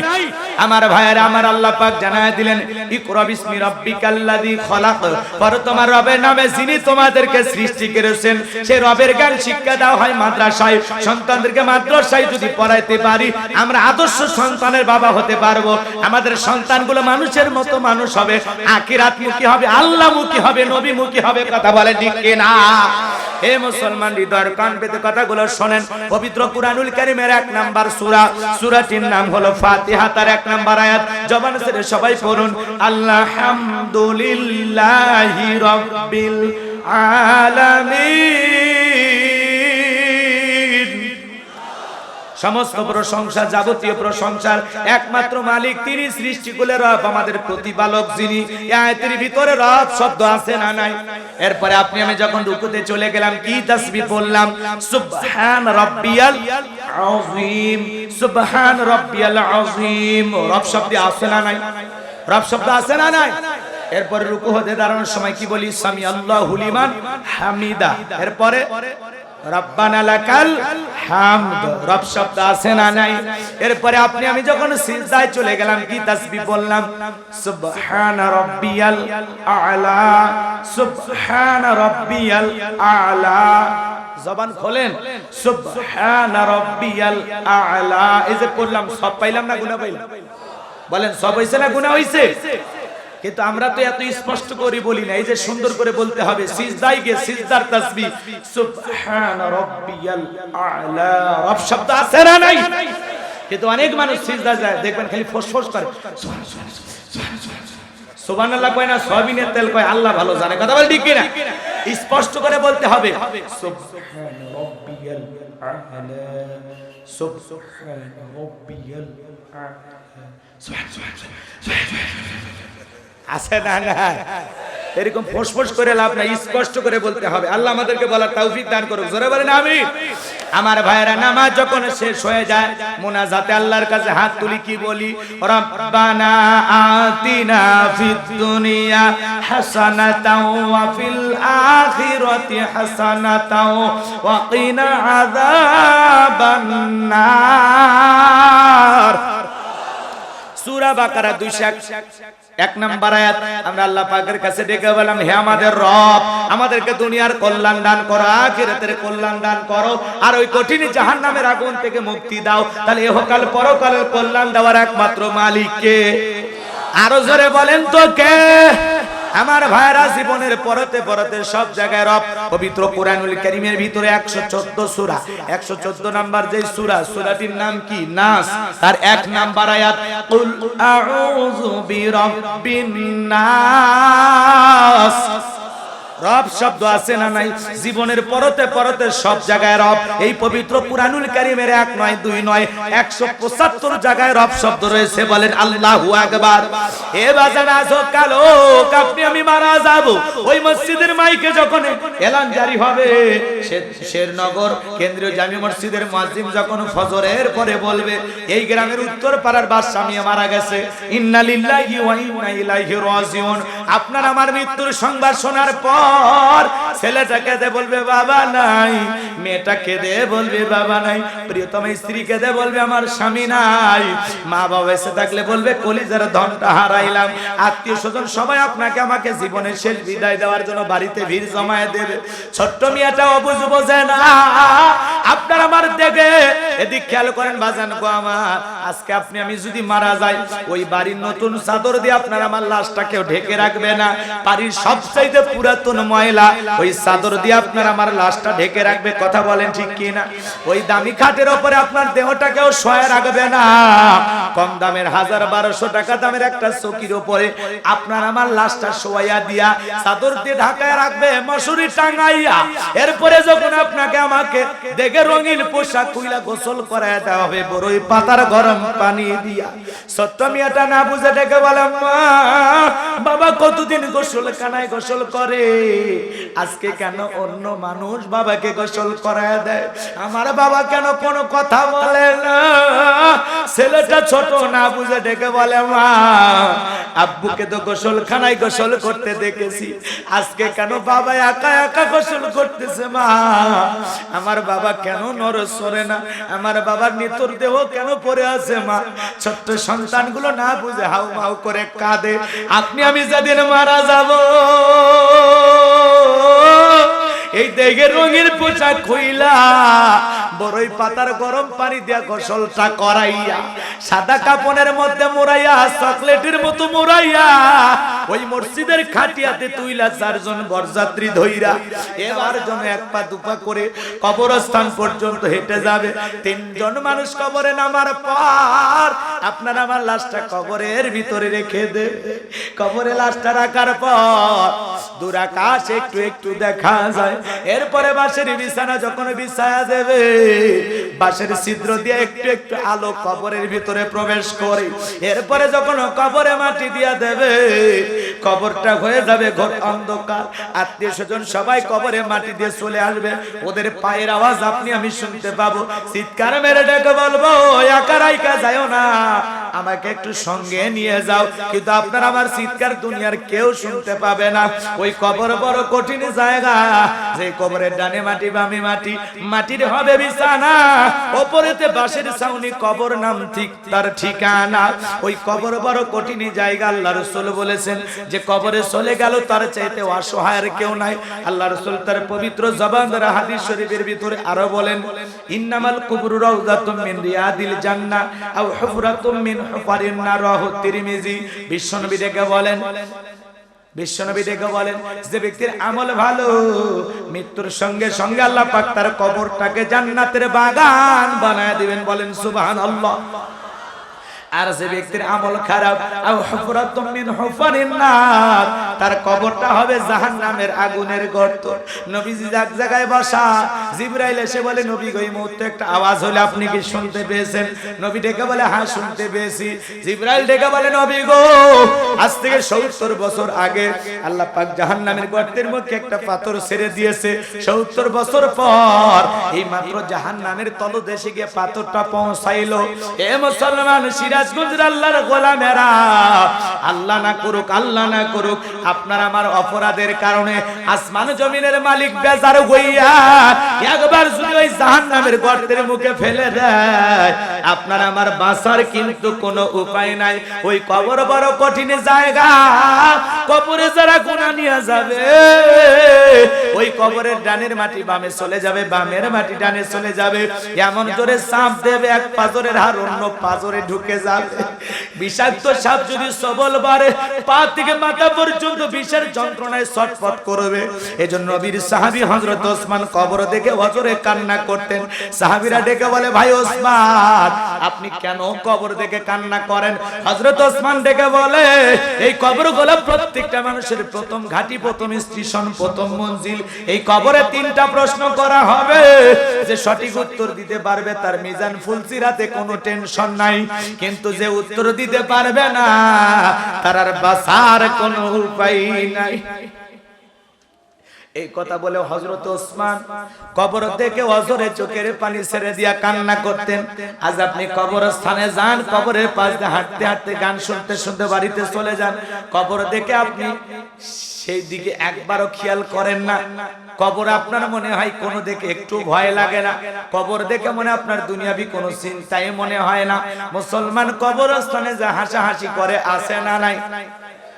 আমার ভাইয়েরা, আমার আল্লাহ পাক জানায় দিলেন ইকরা বিসমি রাব্বিকাল্লাযী খলাক, পড়ো তোমার রবের নামে যিনি তোমাদেরকে সৃষ্টি করেছেন। সেই রবের জ্ঞান শিক্ষা দেওয়া হয় মাদ্রাসায়। সন্তানদেরকে মাদ্রাসায় যদি পড়াইতে পারি, আমরা আদর্শ সন্তানের বাবা হতে পারবো। আমাদের সন্তানগুলো মানুষের মতো মানুষ হবে, আখিরাতমুখী হবে, আল্লাহমুখী হবে, নবীমুখী হবে। কথা বলে ঠিক কিনা? হে মুসলমান, হৃদয়ের কান পেতে কথাগুলো শোনেন। পবিত্র কুরআনুল কারীমের 1 নাম্বার সূরা, সূরাটির নাম হলো ফাতিহা, তার 1 নাম্বার আয়াত জবান ছেড়ে সবাই পড়ুন, আলহামদুলিল্লাহি রাব্বিল আলামিন। সমস্ত প্রশংসা, যাবতীয় প্রশংসার একমাত্র মালিক তিনি, সৃষ্টিকুলের রব, আমাদের প্রতিপালক যিনি। এই আয়াতের ভিতরে রব শব্দ আছে না নাই? এরপরে আপনি আমি যখন রুকুতে চলে গেলাম, কি তাসবিহ বললাম? সুবহান রাব্বিয়াল আযীম, সুবহান রাব্বিয়াল আযীম। রব শব্দ আছে না নাই? রব শব্দ আছে না নাই? এরপরে রুকু হতে দাঁড়ানোর সময় কি বলি? সামি আল্লাহু লিমান হামিদা। এরপরে রব্বানা লাকাল হামদ, রব শব্দ আছে না নাই? এরপরে আপনি আমি যখন সিজদায় চলে গেলাম কি তাসবিহ বললাম? সুবহান রাব্বিয়াল আ'লা, সুবহান রাব্বিয়াল আ'লা। জবান খোলেন, সুবহান রাব্বিয়াল আ'লা। এই যে পড়লাম, সব পাইলাম না গুনাহ পাইলাম? বলেন সব হইছে না গুনাহ হইছে? কিন্তু আমরা তো এত স্পষ্ট করে বলি না। এই যে সুন্দর করে বলতে হবে, সিজদায় গিয়ে সিজদার তাসবিহ সুবহান রাব্বিয়াল আ'লা, রব শব্দ আছে না নাই? কিন্তু অনেক মানুষ সিজদা যায়, দেখবেন খালি ফসফস করে, সুবহানাল্লাহ কয় না, সয়াবিনের তেল কয়, আল্লাহ ভালো জানে। কথা বল ঠিক কি না? স্পষ্ট করে বলতে হবে, সুবহান রাব্বিয়াল আ'লা, সুবহান রাব্বিয়াল আছে না না? এরকম ফসফস করে লাভ নাই, স্পষ্ট করে বলতে হবে। আল্লাহ আমাদেরকে বলার তৌফিক দান করুক, জোরে বলেন আমিন। আমার ভাইরা, নামাজ যখন শেষ হয়ে যায়, মুনাজাতে আল্লাহর কাছে হাত তুলি, কি বলি? রব্বানা আতিনা ফিদ দুনিয়া হাসানাতাও ওয়া ফিল আখিরাতি হাসানাতাও ওয়া কিনা আযাবান নার। সূরা বাকারা 201 নম্বর আয়াত। আমরা আল্লাহ পাকের কাছে ডেকে বললাম, হে আমাদের রব, আমাদেরকে দুনিয়ার কল্যাণ দান করো, আখিরাতের কল্যাণ দান করো, আর ওই কঠিন জাহান্নামের আগুন থেকে মুক্তি দাও। তাহলে ইহকাল পরকালের কল্যাণ দেওয়ার একমাত্র মালিক কে? আরো জোরে বলেন তো কে? আমার ভাইরা, জীবনের পরতে পরতে সব জায়গায় রব। পবিত্র কোরআনুল কারীমের ভিতরে 114 সূরা, 114 নাম্বার যে সূরা, সূরাটির নাম কি? নাস। তার 1 নাম্বার আয়াত, কুল আউযু বিরাব্বিন নাস। রব শব্দ আছে না নাই? জীবনের পরতে পরতে সব জায়গায় রব। এই পবিত্র কুরআনুল কারীমের 1 নয় 2 নয় 175 জায়গায় রব শব্দ রয়েছে। বলেন আল্লাহু আকবার। এ বাজার আজো কালো আপনি আমি মারা যাব, ওই মসজিদের মাইকে যখন এলান জারি হবে, শেরনগর কেন্দ্রীয় জামি মসজিদের মুয়াজ্জিন যখন ফজরের পরে বলবে, এই গ্রামের উত্তর পাড়ার বাদশা মিয়া মারা গেছে, ইন্না লিল্লাহি ওয়া ইন্না ইলাইহি রাজিউন। আপনার আমার মৃত্যুর সংবাদ শোনার পর ছেলেটাকে দে বলবে বাবা নাই, মেয়েটাকে দে বলবে বাবা নাই, প্রিয়তম স্ত্রীকে দে বলবে আমার স্বামী নাই, মা বাবা এসে থাকলে বলবে কলিজার ধনটা হারাইলাম। আত্মীয় স্বজন সবাই আপনাকে আমাকে জীবনের শেষ বিদায় দেওয়ার জন্য বাড়িতে ভিড় জমায়ে দেবে। ছোট্ট মিয়াটা অবুঝ বোঝে না। আপনার আমার দেখে এদিক খেয়াল করেন বাজান গো আমার, আজকে আপনি আমি যদি মারা যাই, ওই বাড়ির নতুন চাদর দিয়ে আপনার আমার লাশটাকেও ঢেকে রাখবে না। বাড়ির সবচাইতে পুরাতন ময়লা ওই চাদর দিয়ে আপনার আমার লাশটা ঢেকে রাখবে। কথা বলেন ঠিক কি না? ওই দামি খাটের উপরে আপনার দেহটাকেও শোয়া রাখবে না। কম দামের 1000-1200 টাকা দামের একটা চৌকির উপরে আপনার আমার লাশটা শোয়া দিয়া চাদর দিয়ে ঢাকায় রাখবে, মশারি টাঙাইয়া। এরপরে যখন আপনাকে আমাকে দেখে রঙিন পোশাক খুইলা গোসল করায় দেওয়া হবে বড়ই পাতার গরম পানি দিয়া। সত্য মিয়াটা না বুঝে ডেকে বলে, মা বাবা কতদিন গোসল খানায় গোসল করে, আজকে কেন অন্য মানুষ বাবাকে গোসল করায় দেয়, আমার বাবা কেন কোনো কথা বলে না? ছেলেটা ছোট না বুঝে ডেকে বলে, মা আব্বুকে তো গোসল খানায় গোসল করতে দেখেছি, আজকে কেন বাবা একা একা গোসল করতেছে? মা আমার বাবা কেন নড়ে না, আমার বাবার নিতর দেহ কেন পড়ে আছে? মা ছোট্ট সন্তানগুলো না বুঝে হাউ মাউ করে কাঁদে। আপনি আমি যেদিন মারা যাব, এই দেখে রঙের পোশাক খুইলা বড়ই পাতার গরম পানি দিয়া গোসলটা করাইয়া, সাদা কাপড়ের মধ্যে মোড়াইয়া, চকলেটের মতো মোড়াইয়া, ওই মসজিদের খাটিয়াতে তুইলা 4 জন বরযাত্রী ধইরা এবার জন 1 পা 2 পা করে কবরস্থান পর্যন্ত হেঁটে যাবে। 3 জন মানুষ কবরে নামার পর আপনার আমার লাশটা কবরের ভিতরে রেখে দেবে। কবরে লাশটা রাখার পর দূর আকাশ একটু একটু দেখা যায়। এরপরে বাঁশের বিছানা যখন বিছায়া দেবে, বাঁশের ছিদ্র দিয়ে একটু একটু আলো কবরের ভিতরে প্রবেশ করে। এরপরে যখন কবরে মাটি দিয়া দেবে, কবরটা হয়ে যাবে ঘোর অন্ধকার। আত্মীয় স্বজন সবাই কবরে মাটি দিয়ে চলে আসবে, ওদের পায়ের আওয়াজ আপনি আমি শুনতে পাবো। চিৎকার মেরে ডেকে বলবো, একা রাইকা যাও না, আমাকে একটু সঙ্গে নিয়ে যাও। কিন্তু আপনার আমার চিৎকার দুনিয়ার কেউ শুনতে পাবে না। ওই কবর বড় কঠিন জায়গা, যে কবরের ডানে মাটি বামে মাটি, মাটির হবে বিছানা, ওপরেতে বাঁশের ছাউনি, কবর নাম ঠিক তার ঠিকানা। ওই কবর বড় কঠিন জায়গা। আল্লাহ রাসূল বলেছেন যে কবরে চলে গেল তার চাইতে অসহায় আর কেউ নাই। আল্লাহ রাসূল তার পবিত্র জবান দ্বারা হাদিস শরীফের ভিতরে আরো বলেন, ইন্নামাল কুবুরু রাউযাতুম মিন রিয়াদিল জান্নাহ আও হুফরাতুম মিন হুফারিন নার। রাহু তিরমিজি। বিশ্বনবী ডেকে বলেন, বিশ্বনবী ডেকে বলেন, যে ব্যক্তির আমল ভালো, মৃত্যুর সঙ্গে সঙ্গে আল্লাহ পাক তার কবরটাকে জান্নাতের বাগান বানায় দিবেন। বলেন সুবহানাল্লাহ। আর যে ব্যক্তির আমল খারাপ, আও হুফরাতুম মিন হুফারিন নার, তার কবরটা হবে জাহান্নামের আগুনের গর্ত। নবীজি এক জায়গায় বসা, জিবরাইল এসে বলে, নবী গো এই মুহূর্তে একটা আওয়াজ হলো, আপনি কি শুনতে পেয়েছেন? নবী ডেকে বলে, হ্যাঁ শুনতে পেয়েছি। জিবরাইল ডেকে বলে, নবী গো আজ থেকে 70 বছর আগে আল্লাহ পাক জাহান্নামের গর্তের মুখে একটা পাথর ছেড়ে দিয়েছে। 70 বছর পর এই মাত্র জাহান্নামের তলদেশে গিয়ে পাথরটা পৌঁছাইলো। এ মুসলমান সিরাজগঞ্জের আল্লাহর গোলামেরা, আল্লাহ না করুক, আল্লাহ না করুক, আপনার আমার অপরাধের কারণে আসমান জমিনের মালিক বেজার হইয়া একবার যদি ওই জাহান্নামের গর্তের মুখে ফেলে দেয়, আপনার আমার বাঁচার কিন্তু কোনো উপায় নাই। ওই কবর বড় কঠিন জায়গা। কবরে যারা গুনাহ নিয়ে যাবে, ওই কবরের ডানের মাটি বামে চলে যাবে, বামের মাটি ডানে চলে যাবে। এমন জোরে সাপ দেবে, এক পাজরের হাড় অন্য পাজরে ঢুকে যাবে। বিষাক্ত সাপ যদি সবল বাড়ে, পা থেকে মাথা পর্যন্ত বিষের যন্ত্রণায় ছটফট করবে। এজন্য নবীর সাহাবী হযরত ওসমান কবর দেখে হযরে কান্না করতেন। সাহাবীরা ডেকে বলে, ভাই ওসমান আপনি কেন কবর দেখে কান্না করেন? হযরত ওসমান ডেকে বলে, এই কবরগুলো প্রত্যেকটা মানুষের প্রথম ঘাঁটি, প্রথম স্টেশন, প্রথম মঞ্জিল। এই কবরে 3টা প্রশ্ন করা হবে, যে সঠিক উত্তর দিতে পারবে তার মিজান ফুলসিরাতে কোনো টেনশন নাই। কিন্তু যে উত্তর দিতে পারবে না, তার আর বাঁচার কোনো উপায় নাই। এই কথা বলে হযরত ওসমান কবর থেকে অঝরে চোখের পানি ছেড়ে দিয়া কান্না করতেন। আজ আপনি কবরস্থানে যান, কবরের পাশ দিয়ে হাঁটতে হাঁটতে গান শুনতে শুনতে বাড়িতে চলে যান, কবর দেখে আপনি সেই দিকে একবারও খেয়াল করেন না। কবর আপনার মনে হয় কোনো দেখে একটু ভয় লাগে না। কবর দেখে মনে আপনার দুনিয়াবি কোনো চিন্তাই মনে হয় না। মুসলমান কবরস্থানে যা হাসাহাসি করে, আছে না নাই?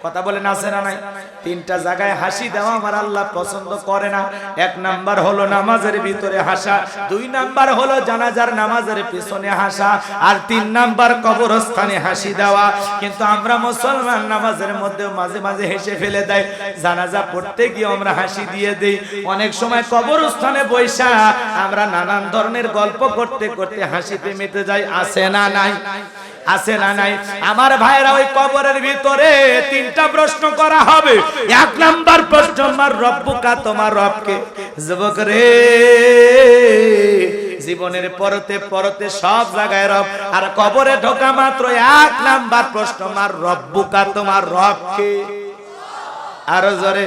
কথা বলেন, আছে না নাই? 3টা জায়গায় হাসি দেওয়া আমার আল্লাহ পছন্দ করে না। 1 নাম্বার হলো নামাজের ভিতরে হাসা, 2 নাম্বার হলো জানাজার নামাজের পিছনে হাসা, আর 3 নাম্বার কবরস্থানে হাসি দেওয়া। কিন্তু আমরা মুসলমান নামাজের মধ্যে মাঝে মাঝে হেসে ফেলে দেয়, জানাজা পড়তে গিয়ে আমরা হাসি দিয়ে দেই। অনেক সময় কবরস্থানে বৈশা আমরা নানান ধরনের গল্প করতে করতে হাসিতে মেতে যাই। আছে না নাই? আছে না নাই? আমার ভাইরা, ওই কবরের ভিতরে 3টা প্রশ্ন করা হবে। 1 নাম্বার প্রশ্ন, আমার রব্বুকা, তোমার রবকে। যুবক রে, জীবনের পরতে পরতে সব জায়গায় রব, আর কবরে ঢোকা মাত্র 1 নাম্বার প্রশ্ন, আমার রব্বুকা, তোমার রবকে। আরো জোরে।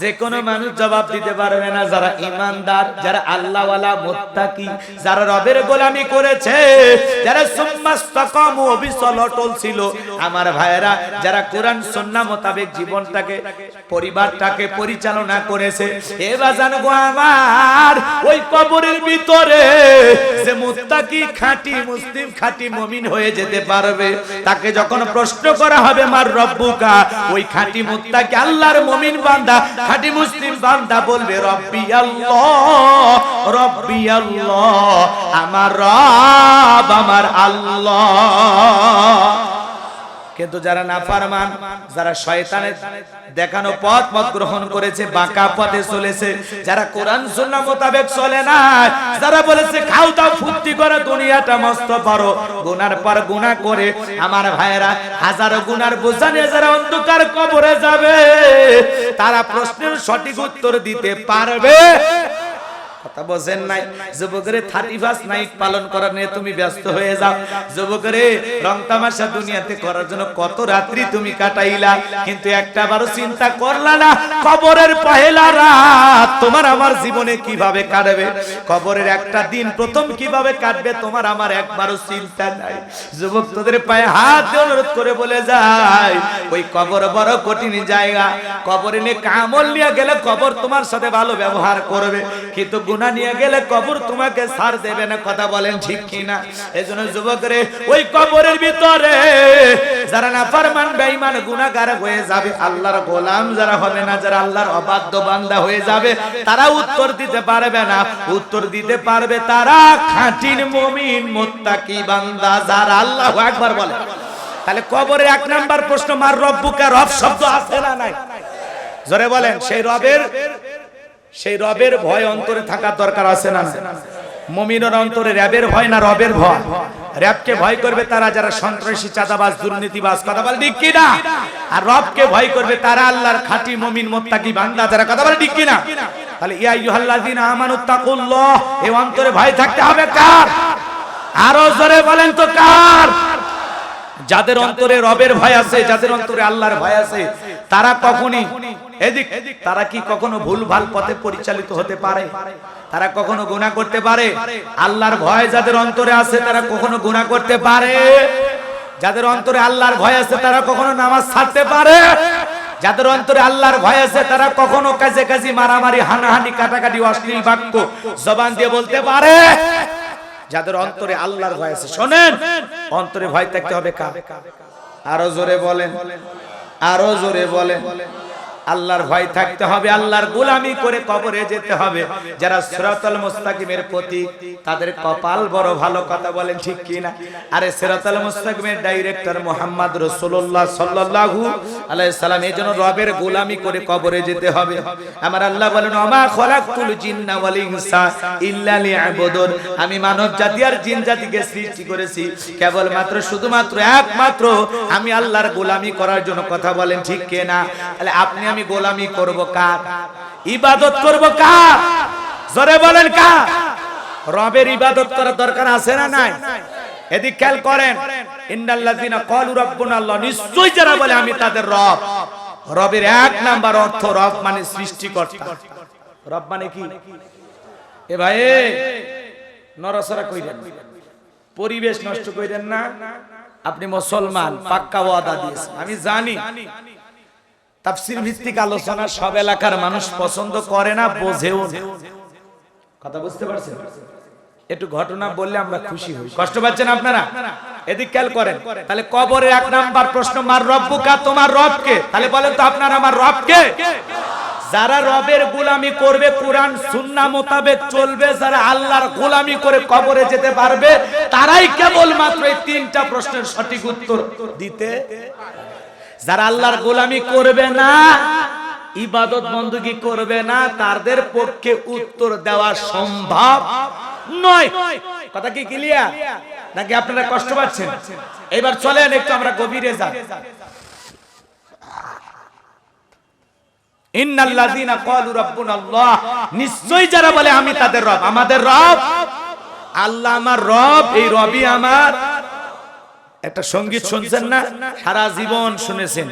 যে কোনো মানুষ জবাব দিতে পারবে না। যারা ঈমানদার, যারা আল্লাহওয়ালা, মুত্তাকি, যারা রবের গোলামি করেছে, যারা সুম্মাস্তাকামু, অবিচল অটল ছিল, আমার ভাইয়েরা, যারা কোরআন সুন্নাহ মোতাবেক জীবনটাকে, পরিবারটাকে পরিচালনা করেছে, এ বাজান গো আমার, ওই কবরের ভিতরে যে মুত্তাকি, খাঁটি মুসলিম, খাঁটি মুমিন হয়ে যেতে পারবে, তাকে যখন প্রশ্ন করা হবে মার রব্বুকা, ওই খাঁটি মুত্তাকি আল্লাহর মুমিন বান্দা, খাঁটি মুসলিম বান্দা বলবে রব্বি আল্লাহ, রব্বি আল্লাহ, আমার রব আমার আল্লাহ। কিন্তু যারা নাফরমান, যারা শয়তানের দেখানো পথ গ্রহণ করেছে, বাঁকা পথে চলেছে, যারা কোরআন সুন্নাহ মোতাবেক চলে না, যারা বলেছে খাও দাও ফুর্তি করে দুনিয়াটা মস্ত পারো, গুনার পর গুনাহ করে, আমার ভাইয়েরা, হাজারো গুনার বোঝা নিয়ে যারা অন্ধকার কবরে যাবে, তারা প্রশ্নের সঠিক উত্তর দিতে পারবে? কথা বোঝেন নাই? যুবকরে 31 নাইট পালন করার নিয়ে তুমি ব্যস্ত হয়ে যাও। যুবকরে রং তামাশা দুনিয়াতে করার জন্য কত রাত্রি তুমি কাটাইলা, কিন্তু একটাবারও চিন্তা করলা না কবরের পহেলা রাত তোমার আমার জীবনে কিভাবে কাটবে, কবরের একটা দিন প্রথম কিভাবে কাটবে তোমার আমার একবারও চিন্তা নাই। যুবক তোদের পায়ে হাত দিয়ে অনুরোধ করে বলে যায়, ওই কবর বড় কঠিন জায়গা। কবরে নিয়ে আমল নিয়ে গেলে কবর তোমার সাথে ভালো ব্যবহার করবে, কিন্তু গুনাহ নিয়ে গেলে কবর তোমাকে ছাড় দেবে না। কথা বলেন ঠিক কিনা? এজন্য যুবকরে ওই কবরের ভিতরে যারা নাফরমান বেঈমান গুনাহগার হয়ে যাবে, আল্লাহর গোলাম যারা হবে না, যারা আল্লাহর অবাধ্য বান্দা হয়ে যাবে, তারা উত্তর দিতে পারবে না। উত্তর দিতে পারবে তারা খাঁটি মুমিন মুত্তাকি বান্দা যারা আল্লাহু আকবার বলে। তাহলে কবরের এক নাম্বার প্রশ্ন, মার রব্বুকা, রব শব্দ আছে না নাই? জোরে বলেন। সেই রবের ভয় অন্তরে থাকার দরকার আছে না? মুমিনের অন্তরে রবের ভয় না রবের ভয়? রবকে ভয় করবে তারা যারা সন্ত্রাসী, চাঁদাবাজ, দুর্নীতিবাজ। কথা বলে ঠিক কিনা? আর রবকে ভয় করবে তারা আল্লাহর খাঁটি মুমিন মুত্তাকি বান্দা যারা। কথা বলে ঠিক কিনা? তাহলে ইয়া আইয়ুহাল্লাযীনা আমানুত্তাকুল্লাহ, এই অন্তরে ভয় থাকতে হবে কার? আরো জোরে বলেন তো কার? যাদের অন্তরে রবের ভয় আছে, যাদের অন্তরে আল্লাহর ভয় আছে, তারা কখনই তারা কি কখনো ভুলভাল পথে পরিচালিত হতে পারে? তারা কখনো গুনাহ করতে পারে? আল্লাহর ভয় যাদের অন্তরে আছে তারা কখনো গুনাহ করতে পারে? যাদের অন্তরে আল্লাহর ভয় আছে তারা কখনো নামাজ ছাড়তে পারে? যাদের অন্তরে আল্লাহর ভয় আছে তারা কখনো কাজে মারামারি, হানাহানি, কাটাকাটি, অশ্লীল বাক্য জবান দিয়ে বলতে পারে? যাদের অন্তরে আল্লাহর ভয় আছে, শোনেন, অন্তরে ভয় থাকতে হবে কার? আরো জোরে বলেন, আরো জোরে বলেন। আল্লাহর ভয় থাকতে হবে, আল্লাহর গোলামি করে কবরে যেতে হবে। যারা সিরাতাল মুস্তাকিমের প্রতীক, তাদের কপাল বড় ভালো। কথা বলেন ঠিক কিনা? আরে সিরাতাল মুস্তাকিমের ডাইরেক্টর মুহাম্মদ রাসূলুল্লাহ সাল্লাল্লাহু আলাইহি সাল্লাম, এজন্য রবের গোলামি করে কবরে যেতে হবে। আমার আল্লাহ বলেন, ওমা খলাকতুল জিন্না ওয়াল ইনসা ইল্লা লিয়াবুদুন, আমি মানব জাতি আর জিন জাতিকে সৃষ্টি করেছি কেবলমাত্র, শুধুমাত্র, একমাত্র আমি আল্লাহর গোলামি করার জন্য। কথা বলেন ঠিক কিনা? তাহলে আপনি আমি গোলামি করব কার? ইবাদত করব কার? জোরে বলেন কার? রবের ইবাদত করার দরকার আছে না নাই? এদিক খেয়াল করেন। ইন্নাল্লাযিনা ক্বালু রাব্বুনা আল্লাহ, নিশ্চয়ই যারা বলে আমি তাদের রব। রবের এক নাম্বার অর্থ, রব মানে সৃষ্টিকর্তা। রব মানে কি? এ ভাই নরসরা কইরেন, পরিবেশ নষ্ট কইরেন না। আপনি মুসলমান, পাক্কা ওয়াদা দিয়েছেন। আমি জানি তাফসীর ভিত্তিক আলোচনা সব এলাকার মানুষ পছন্দ করে না, বোঝেও না। কথা বুঝতে পারছেন? একটু ঘটনা বললে আমরা খুশি হই। কষ্ট পাচ্ছেন আপনারা? এদিক খেয়াল করেন। তাহলে কবরের এক নাম্বার প্রশ্ন, মার রব্বুকা, তোমার রব কে? তাহলে বলেন তো আপনার আমার রব কে? যারা রবের গোলামি করবে, কোরআন সুন্নাহ মোতাবেক চলবে, যারা আল্লাহর গোলামি করে কবরে যেতে পারবে, তারাই কেবলমাত্র এই তিনটা প্রশ্নের সঠিক উত্তর দিতে। যারা আল্লাহর গোলামি করবে না, ইবাদত বندگی করবে না, তাদের পক্ষে উত্তর দেওয়া সম্ভব নয়। কথা কি ক্লিয়ার নাকি আপনারা কষ্ট পাচ্ছেন? এবার চলেন একটু আমরা গভীরে যাই। ইন্নাল্লাযিনা ক্বালু রাব্বুনা আল্লাহ, নিশ্চয়ই যারা বলে আমি তাদের রব, আমাদের রব আল্লাহ, আমার রব, এই রবই আমার। একটা সঙ্গীত শুনছেন না? সারা জীবন শুনেছেন।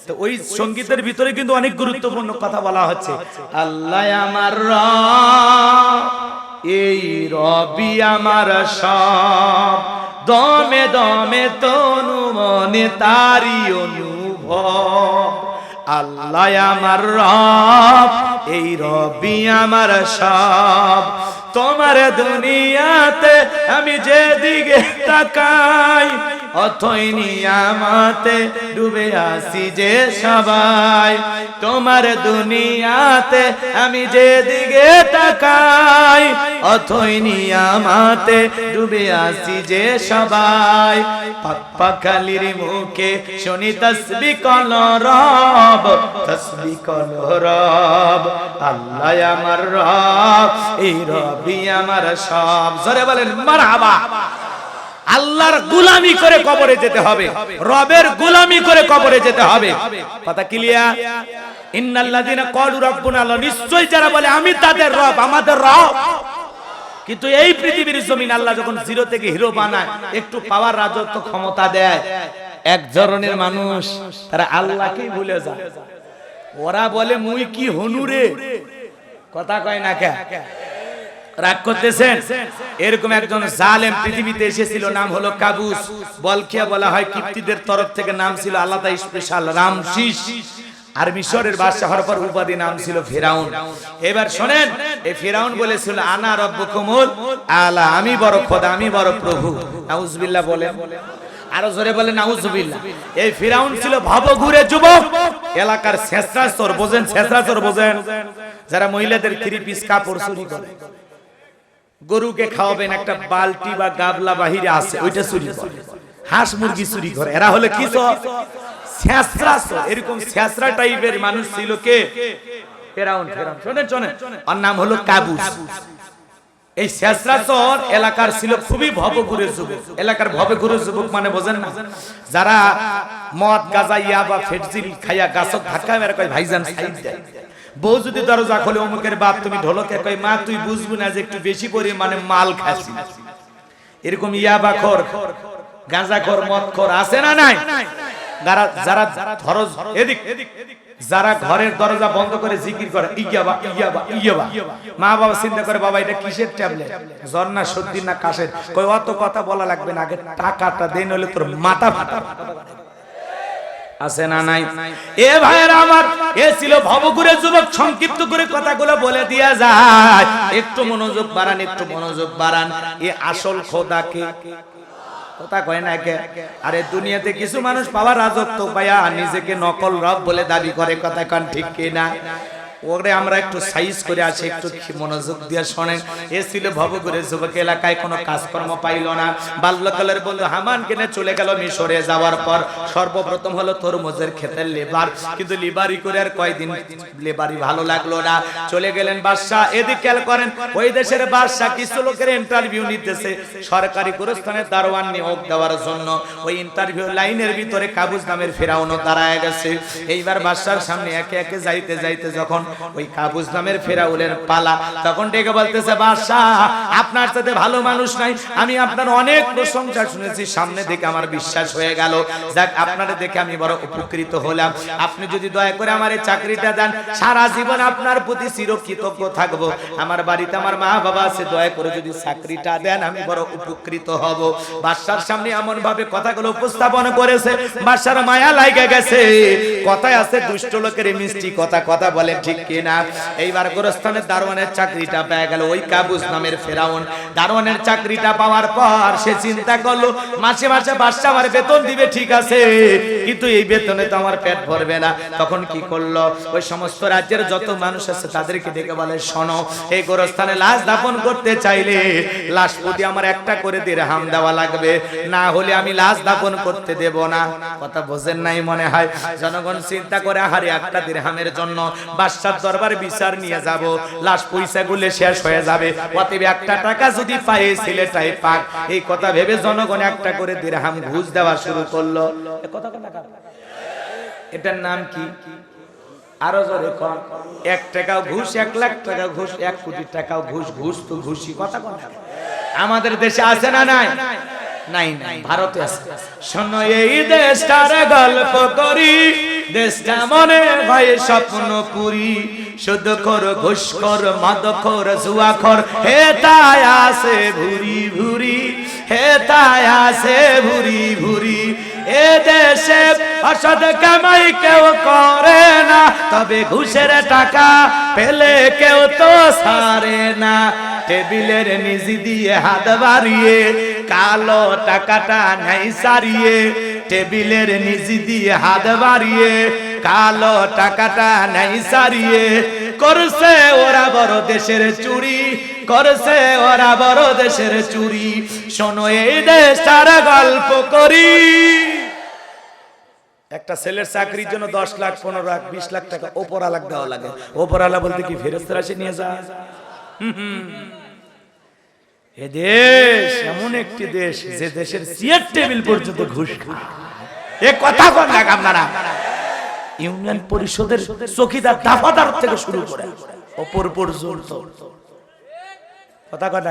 তো ওই সঙ্গীতের ভিতরে কিন্তু অনেক গুরুত্বপূর্ণ কথা বলা হচ্ছে। আল্লাহ আমার রব, এই রবি আমার সব, দমে দমে তনু মনে তারি অনুভব। আল্লাহ আমার রব, এই রবি আমার সব, তোমার দুনিয়াতে আমি যেদিকে তাকাই, অথই নিয়ামতে ডুবে আসি যে সবাই। তোমার দুনিয়াতে আমি যেদিকে তাকাই, অথই নিয়ামতে ডুবে আসি যে সবাই। পাকপাখালির মুখে শুনি তাসবিহ কল রব, তাসবিহ কল রব। আল্লাহ আমার রব, এই রবি আমার সব। জোরে বলেন মারহাবা। আল্লাহর গোলামি করে কবরে যেতে হবে, রবের গোলামি করে কবরে যেতে হবে। কথা ক্লিয়ার? ইন্নাল্লাযীনা ক্বালু রাব্বুনা আল্লাহ, নিশ্চয় যারা বলে আমি তাদের রব, আমাদের রব। কিন্তু এই পৃথিবীর জমিন আল্লাহ যখন জিরো থেকে হিরো বানায়, একটু পাওয়ার রাজত্ব ক্ষমতা দেয়, এক ধরনের মানুষ তারা আল্লাহকেই ভুলে যায়। ওরা বলে মুই কি হনুরে, কথা কয় না কে, রাগ করতেছেন? এরকম একজন জালেম পৃথিবীতে এসেছিল, নাম হলো কাবুস। বলখিয়া বলা হয়, কিপ্তিদের তরফ থেকে নাম ছিল আলাদা স্পেশাল রামশিস। আর মিশরের বাদশাহ হওয়ার পর উপাধি নাম ছিল ফিরাউন। এবার শোনেন, এই ফিরাউন বলেছিল আনা রব্বুকুমুল আলা, আমি বড় খোদা, আমি বড় প্রভু। নাউজুবিল্লাহ বলেন, আরো জোরে বলেন নাউজুবিল্লাহ। এই ফিরাউন ছিল ভবঘুরে যুবক, এলাকার ছেঁচড়া চোর। বোঝেন ছেঁচড়া চোর? বোঝেন যারা মহিলাদের থ্রি পিস কাপড় চুরি করে, গরুকে খাওয়াবেন একটা বালতি বা গাবলা বাহিরে আছে, ওইটা চুরি করে, হাঁস মুরগি চুরি করে। এরা হলো কি চোর? ছেঁচড়া চোর। এরকম ছেঁচড়া টাইপের মানুষ ছিল কে? ফিরাউন। শোনেন শোনেন, ওর নাম হলো কাবুস। এই ছেঁচড়া চোর এলাকার ছিল খুবই ভবঘুরে যুবক। এলাকার ভবঘুরে যুবক মানে বোঝেন না, যারা মদ গাঁজা ইয়াবা ফেটজিল খাইয়া গাছত ধাক্কা মেরে কয় ভাইজান সাইড দেয়। বউ যদি দরজা খোলে, অমুকের বাপ তুমি ঢোলকে কয় মা তুই বুঝবি না যে একটু বেশি পরিমাণে মাল খাসি। এরকম ইয়াবা খোর, গাঁজা খোর, মদ খোর আছে না নাই? যারা ধরজ এদিক, যারা ঘরের দরজা বন্ধ করে জিকির করে ইয়াবা ইয়াবা ইয়াবা, মা বাবা চিন্তা করে বাবা এটা কিসের ট্যাবলেট, জ্বর না সর্দি না কাশের? কই অত কথা বলা লাগবে না, আগে টাকাটা দেন, হলে তোর মাথা ফাটা। আছে না নাই? এ ভাইরা আমার, এ ছিল ভবঘুরে যুবক। সংক্ষিপ্ত করে কথাগুলো বলে দিয়া যায়, একটু মনোযোগ বাড়ান, একটু মনোযোগ বাড়ান। এ আসল খোদাকে, কথা কয় না কে? আরে দুনিয়াতে কিছু মানুষ পাওয়ার রাজত্ব পায়া নিজেকে নকল রব বলে দাবি করে, কথা কন ঠিক কিনা? ওরে আমরা একটু সাইজ করে আসি, একটু মনোযোগ দিয়ে শোনেন। এ ছিল ভবঘুরে যুবক, এলাকায় কোনো কাজকর্ম পাইল না। বাল্যকালের বন্ধু হামান কিনে চলে গেল মিশরে। যাওয়ার পর সর্বপ্রথম হলো তরমুজের ক্ষেতের লেবার, কিন্তু লেবারি করে আর কয়দিন লেবারি ভালো লাগলো না, চলে গেলেন বাদশা। এদিক খেয়াল করেন, ওই দেশের বাদশা কিছু লোকের ইন্টারভিউ নিতেছে সরকারি গোরস্থানের দারোয়ান নিয়োগ দেওয়ার জন্য। ওই ইন্টারভিউ লাইনের ভিতরে কাবুস নামের ফিরাউনও দাঁড়ায় গেছে। এইবার বাদশার সামনে একে একে যাইতে যাইতে যখন ওই কাবুস নামের ফিরাউনের পালা, তখন ডেকে বলতেছে বাদশাহ আপনার সাথে ভালো মানুষ নাই, আমি আপনার অনেক প্রশংসা শুনেছি, সামনে দেখে আমার বিশ্বাস হয়ে গেল। যাক, আপনারে দেখে আমি বড় উপকৃত হলাম। আপনি যদি দয়া করে আমার এই চাকরিটা দেন, সারা জীবন আপনার প্রতি চিরকৃতজ্ঞ থাকবো। আমার বাড়িতে আমার মা বাবা আছে, দয়া করে যদি চাকরিটা দেন আমি বড় উপকৃত হব। বাদশার সামনে এমন ভাবে কথাগুলো উপস্থাপন করেছে, বাদশার মায়া লাগে গেছে। কথায় আছে দুষ্ট লোকের মিষ্টি কথা, কথা বলেন ঠিক কিনা? এইবার গোরস্থানের দারোয়ানের চাকরিটা পেয়ে গেল ওই কাবুস নামের ফেরাউন। দারোয়ানের চাকরিটা পাওয়ার পর সে চিন্তা করলো মাসে মাসে বাদশা আমার বেতন দিবে, ঠিক আছে, কিন্তু এই বেতনে তো আমার পেট ভরবে না। তখন কি করলো, ওই সমস্ত রাজ্যের যত মানুষ আছে তাদেরকে ডেকে বলে শোনো, এই গোরস্থানে লাশ দাফন করতে চাইলে লাশ প্রতি আমার একটা করে দিরহাম দেওয়া লাগবে, না হলে আমি লাশ দাফন করতে দেব না। কথা বোঝেন নাই মনে হয়? জনগণ চিন্তা করে আহারে একটা দিরহামের জন্য বাদশার দরবারে বিচার নিয়ে যাব, লাশ পয়সা গুলে শেষ হয়ে যাবে, অতএব একটা টাকা যদি পায় ছেলেটাই পাক। এই কথা ভেবে জনগণ একটা করে দিরহাম ঘুষ দেওয়া শুরু করলো। এটার নাম কি? আরো জোরে কোন? 1 টাকাও ঘুষ, 1 লাখ টাকা ঘুষ, 1 কোটি টাকাও ঘুষ। ঘুষ তো ঘুষি, কথা কোন? আমাদের দেশে আছে না নাই? নাই নাই, ভারতে আছে। শোনো এই দেশটার গল্প করি, দেশটা মনে হয় স্বপ্ন পুরি, শুধু কর ঘুষ কর মদ কর জুয়া কর, হে তাই আছে ভুরি ভুরি, হে তাই আছে ভুরি ভুরি। এ দেশে অসৎ কামাই কেউ করে না, তবে ঘুষের টাকা পেলে কেউ তো ছাড়ে না। টেবিলের নিচে দিয়ে হাত বাড়িয়ে কালো টাকাটা নাই সারিয়ে, টেবিলের নিচে দিয়ে হাত বাড়িয়ে কালো টাকাটা নাই সারিয়ে, করছে ওরা বড় দেশের চুরি, করছে ওরা বড় দেশের চুরি। শোনো এই দেশটার গল্প করি। একটা ছেলের চাকরির জন্য 10 লাখ 15 লাখ 20 লাখ টাকা ওপরালা দেওয়া লাগে। ওপরালা বলতে কি ফেরেশতারা এসে নিয়ে যায়? এ দেশ এমন একটি দেশ যে দেশের চেয়ার টেবিল পর্যন্ত ঘুষ খায়। এ কথা কোন না আপনারা? ইউনিয়ন পরিষদের চৌকিদার দাফাদার থেকে শুরু করে ওপর পর্যন্ত কথা কথা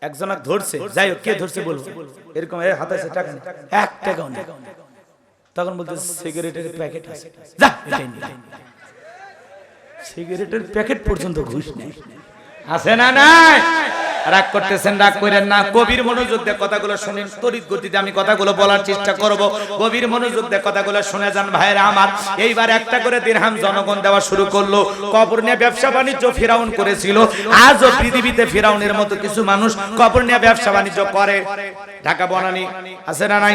একজন ধরছে, যাই হোক কে ধরছে বলবো, এরকম হাতে আছে টাকা, 1 টাকাও নেই। তখন বলতে সিগারেটের প্যাকেট আছে, যা সিগারেটের প্যাকেট পর্যন্ত ঘুষ নেই, আছে না নাই? রাগ করতেছেন, রাগ করেন না, গভীর মনোযোগ দিয়ে কথাগুলো শুনেন। তড়িৎ গতিতে আমি কথাগুলো বলার চেষ্টা করব, গভীর মনোযোগ দিয়ে কথাগুলো শুনে যান ভাইরা আমার। এইবার একটা করে দিরহাম জনগণ দেওয়া শুরু করলো। কবর নিয়ে ব্যবসা বাণিজ্য ফিরাউন করেছিল, আজও পৃথিবীতে ফিরাউনের মতো কিছু মানুষ কবর নিয়ে ব্যবসা বাণিজ্য করে। ঢাকা বনানি আছে না নাই?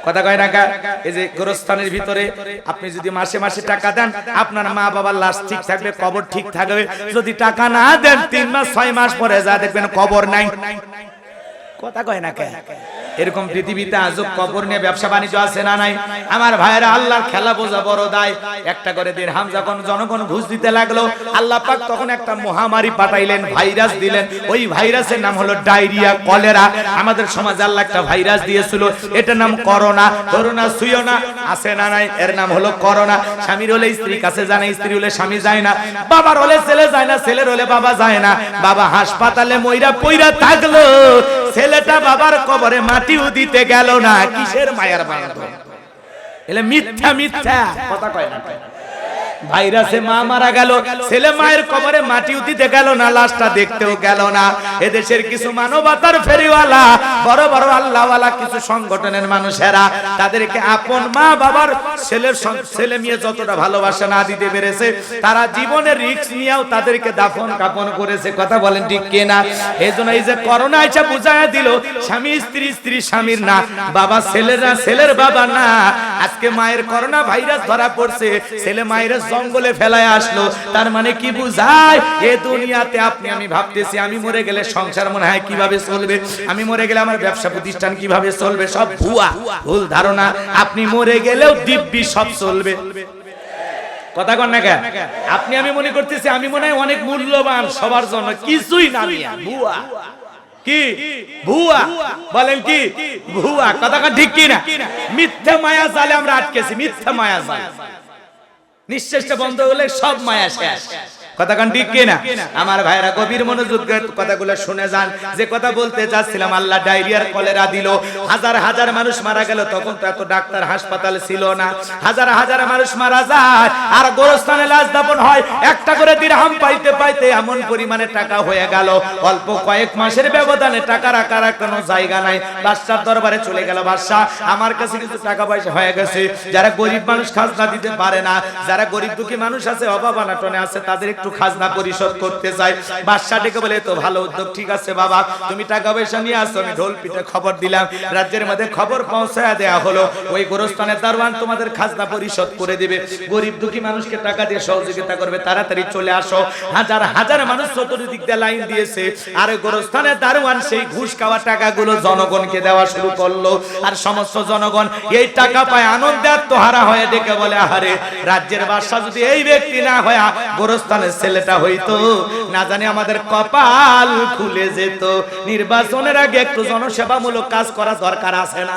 কথা কয় টাকা। এই যে গোরস্থানের ভিতরে আপনি যদি মাসে মাসে টাকা দেন, আপনার মা বাবার লাশ ঠিক থাকবে, কবর ঠিক থাকবে। যদি টাকা না দেন 3 মাস 6 মাস পরে যা দেখবেন কবর নাই। কথা কয় না কে? এরকম পৃথিবীতে আজব কবর নিয়ে ব্যবসা বাণিজ্য আছে না নাই? আমার ভাইরা, আল্লাহর খেলা বোঝা বড় দায়। একটা করে দিরহাম যখন জনগণ ঘুষ দিতে লাগলো, আল্লাহ পাক তখন একটা মহামারী পাঠাইলেন, ভাইরাস দিলেন। ওই ভাইরাসের নাম হলো ডায়রিয়া, কলেরা। আমাদের সমাজে আল্লাহ একটা ভাইরাস দিয়েছিল, এটার নাম করোনা। করোনা সুইও না, আছে না নাই? এর নাম হলো করোনা। স্বামীর হলে স্ত্রী কাছে যায় না, স্ত্রী হলে স্বামী যায় না, বাবার হলে ছেলে যায় না, ছেলের হলে বাবা যায় না। বাবা হাসপাতালে মইরা পইরা থাকলো, ছেলেটা বাবার কবরে মাটিও দিতে গেল না। কিসের মায়ের বাঁধন? এলে মিথ্যা মিথ্যা কথা কয় না। ভাইরাসে মা মারা গেল, ছেলে মায়ের কবরে মাটিও দিতে গেল না, লাশটা দেখতেও গেল না। এদেশের কিছু মানবতার ফেরিওয়ালা, বড় বড় আল্লাহওয়ালা কিছু সংগঠনের মানুষেরা তাদেরকে আপন মা বাবার ছেলে মেয়ে যতটা ভালোবাসা না দিতে পেরেছে, তারা জীবনের রিস্ক নিয়েও তাদেরকে দাফন কাফন করেছে। কথা বলেন ঠিক কিনা? এইজন্য এই যে করোনা আইসা বুঝায়া দিল, স্বামী স্ত্রী, স্ত্রী স্বামীর না, বাবা ছেলের না, ছেলের বাবা না। আজকে মায়ের করোনা ভাইরাস ধরা পড়ছে, ছেলে মায়ের জঙ্গলে ফেলায় আসলো। তার মানে কি বুঝায়? এ দুনিয়াতে আপনি আমি ভাবতেছি আমি মরে গেলে সংসার মনে হয় কিভাবে চলবে, আমি মরে গেলে আমার ব্যবসা প্রতিষ্ঠান কিভাবে চলবে, সব ভুয়া, ভুল ধারণা। আপনি মরে গেলেও দিব্যি সব চলবে। কথা কন না কেন? আপনি আমি মনে করতেছি আমি মনে হয় অনেক মূল্যবান সবার জন্য, কিছুই না, ভুয়া। কি ভুয়া? বলেন কি ভুয়া? কথা কন ঠিক কি না? মিথ্যা মায়া জালে আমরা আটকেছি, মিথ্যা মায়া জালে। নিঃশ্বাসটা বন্ধ হলে সব মায়া শেষ। কথা কান ঠিক কিনা? আমার ভাইরা গভীর মনোযোগ দিয়ে কথাগুলো শুনে যান। যে কথা বলতে যাচ্ছিলাম, আল্লাহ ডায়রিয়ার কলেরা দিল, হাজার হাজার মানুষ মারা গেল। তখন তো এত ডাক্তার হাসপাতাল ছিল না, হাজার হাজার মানুষ মারা যায় আর গোরস্থানে লাশ দাফন হয়। একটা করে দিরহাম পাইতে পাইতে এমন পরিমাণে টাকা হয়ে গেল, অল্প কয়েক মাসের ব্যবধানে টাকা রাখার কোনো জায়গা নাই। বাদশার দরবারে চলে গেল, বাদশা আমার কাছে কিছু টাকা পয়সা হয়ে গেছে। যারা গরিব মানুষ খাজনা দিতে পারে না, যারা গরিব দুঃখী মানুষ আছে, অভাব অনাটনে আছে, তাদের একটু খাজনা পরিশোধ করতে চাই। বাদশা ডেকে বলে, তো ভালো উদ্যোগ, ঠিক আছে বাবা, তুমি টাকা পয়সা নিয়ে আসো। আমি ঢোল পিঠে খবর দিলাম, রাজ্যের মধ্যে খবর পৌঁছায় দেয়া হলো, ওই গোরস্থানের দারওয়ান তোমাদের খাজনা পরিশোধ করে দিবে। গরিব দুঃখী মানুষকে টাকা দিয়ে সহযোগিতা করবে, তাড়াতাড়ি চলে আসো। হাজার হাজার মানুষ চতুর্দিক দিয়ে লাইন দিয়েছে, আর গোরস্থানের দারওয়ান সেই ঘুষ খাওয়া টাকাগুলো জনগণকে দেওয়া শুরু করলো। আর সমস্ত জনগণ এই টাকা পায় আনন্দে আত্মহারা হয়ে ডেকে বলে, আহারে, রাজ্যের বাদশা যদি এই ব্যক্তি না হয়, গোরস্থানের ছেলেটা হইতো, না জানি আমাদের কপাল খুলে যেত। নির্বাচনের আগে একটু জনসেবামূলক কাজ করা দরকার আছে না?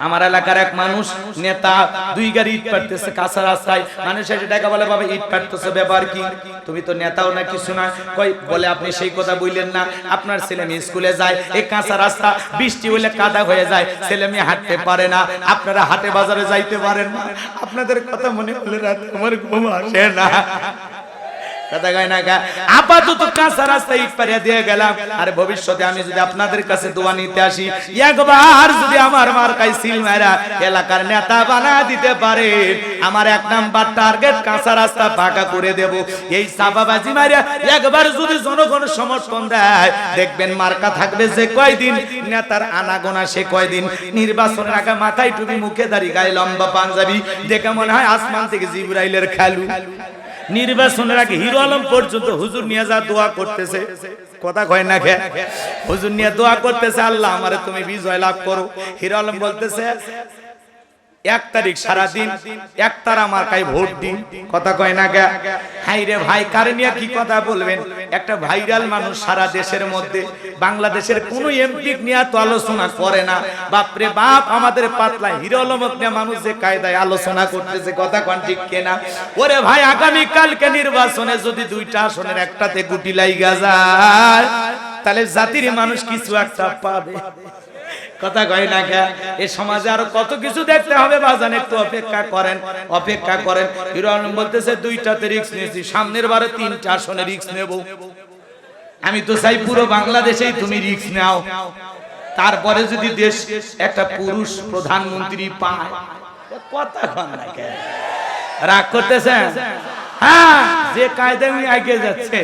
আমার এলাকার এক মানুষ নেতা 2 গাড়ি ইট পাড়তেছে কাঁচা রাস্তায়। মানুষ এসে টাকা বলে, বাবা ইট পাড়তেছে, ব্যাপার কি? তুমি তো নেতাও না কিছু না। কই বলে, আপনি সেই কথা বললেন না, আপনার ছেলে মেয়ে স্কুলে যায়, এই কাঁচা রাস্তা বৃষ্টি হইলে কাদা হয়ে যায়, ছেলে মেয়ে হাঁটতে পারে না, আপনারা হাটে বাজারে যাইতে পারেন না। আপনাদের কথা মনে হলে রাতে আমার ঘুম আসে না। আপাতত কাঁচা রাস্তা ইট পাড়িয়ে দিয়ে গেলাম, আর ভবিষ্যতে আমি যদি আপনাদের কাছে দোয়া নিতে আসি, একবার যদি আমার মার্কায় সিল মারা এলাকার নেতা বানা দিতে পারে, আমার 1 নাম্বার টার্গেট কাঁচা রাস্তা পাকা করে দেব। এই চাপাবাজি মারা একবার যদি জনগণ সমর্থন দেয়, দেখবেন মার্কা থাকবে যে কয়দিন, নেতার আনাগোনা সে কয়দিন। নির্বাচনের আগে মাথায় টুপি, মুখে দাড়ি, গায়ে লম্বা পাঞ্জাবি, দেখে মনে হয় আসমান থেকে জিবরাইলের খালু। নির্বাচনের আগে হিরো আলম পর্যন্ত হুজুর নিয়ে যা দোয়া করতেছে, কথা কয় না কে? হুজুর নিয়ে দোয়া করতেছে, আল্লাহ আমারে তুমি বিজয় লাভ করো। হিরো আলম বলতেছে, 1 তারিখ সারাদিন একতারা মার্কায় ভোট দিন, কথা কয় না গা? হাই রে ভাই, কারে নিয়ে কি কথা বলবেন? একটা ভাইরাল মানুষ সারা দেশের মধ্যে, বাংলাদেশের কোন এমপি নিয়ে তো আলোচনা করে না। বাপরে বাপ, আমাদের পাতলা হিরো আলমক নিয়ে মানুষ যে কায়দায় আলোচনা করতেছে, কথা কন ঠিক কিনা? ওরে ভাই, আগামী কালকে নির্বাচনে যদি 2টা আসনের একটাতে গুটি লাইগা যায়, তাহলে জাতির মানুষ কিছু একটা পাবে, কথা কয় না কে? এই সমাজে আরো কত কিছু দেখতে হবে বাজান, একটু অপেক্ষা করেন, অপেক্ষা করেন। হিরো আলম বলতেছে 2টাতে রিস্ক নিয়েছি, সামনের বারে 3টা আসনে রিস্ক নেব। আমি তো চাই পুরো বাংলাদেশেই তুমি রিস্ক নাও, তারপরে যদি দেশ একটা পুরুষ প্রধানমন্ত্রী পায়, কথা কন না কে? রাগ করতেছেন? হ্যাঁ, যে কায়দায় এগিয়ে যাচ্ছে,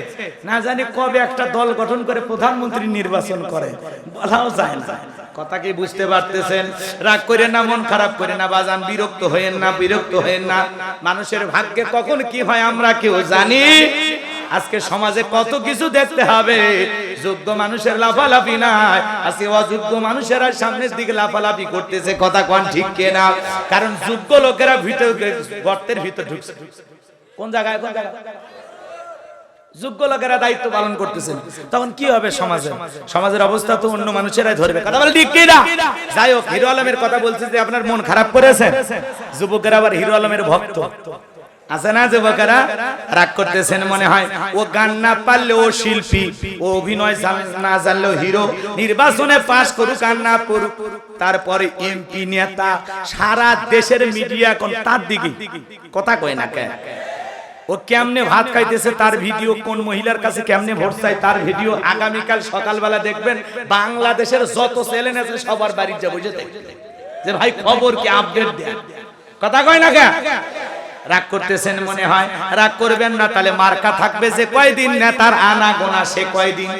না জানি কবে একটা দল গঠন করে প্রধানমন্ত্রী নির্বাচন করে, বলাও যায় না। কথা কি বুঝতে পারতেছেন? রাগ করেন না, মন খারাপ করে না বাজান, বিরক্ত হয়েন না, বিরক্ত হয়েন না। মানুষের ভাগ্যে কখন কি হয় আমরা কেউ জানি। আজকে সমাজে কত কিছু দেখতে হবে, যোগ্য মানুষের লাফালাফি নাই, আজকে অযোগ্য মানুষেরা সামনের দিকে লাফালাফি করতেছে, কথা কোন ঠিক কিনা? কারণ যোগ্য লোকেরা ভিতরে গর্তের ভিতর ঢুকছে। কোন জায়গায়? কোন জায়গায়? যোগ্য লোকেরা দায়িত্ব পালন করতেছেন, তখন কি হবে সমাজে? সমাজের অবস্থা তো অন্য মানুষেরাই ধরবে, কথা বলে ঠিক কিনা? যাই হোক, হিরো আলমের কথা বলছি যে আপনার মন খারাপ করেছেন। যুবকেরা আবার হিরো আলমের ভক্ত আছে না? যুবকেরা রাগ করতেছেন মনে হয়। ও গান না পারলে ও শিল্পী, ও অভিনয় না জানলেও হিরো। নির্বাচনে পাস করুক আর না করুক, তারপরে এমপি নেতা, সারা দেশের মিডিয়া এখন তার দিকে, কথা কয় না কে? ও কেমনে ভাত খাইতেছে তার ভিডিও, কোন মহিলার কাছে কেমনে ভোট চাই তার ভিডিও। আগামীকাল সকালবেলা দেখবেন বাংলাদেশের যত চ্যানেল আছে সবার বাড়িতে যাবো যে ভাই খবর কি, আপডেট দেন, কথা কয় না কে? রাগ করতেছেন মনে হয়। রাগ করবেন না, তাহলে মার্কা থাকবে যে কয়দিন নেতার আনা গোনা সে কয়দিন,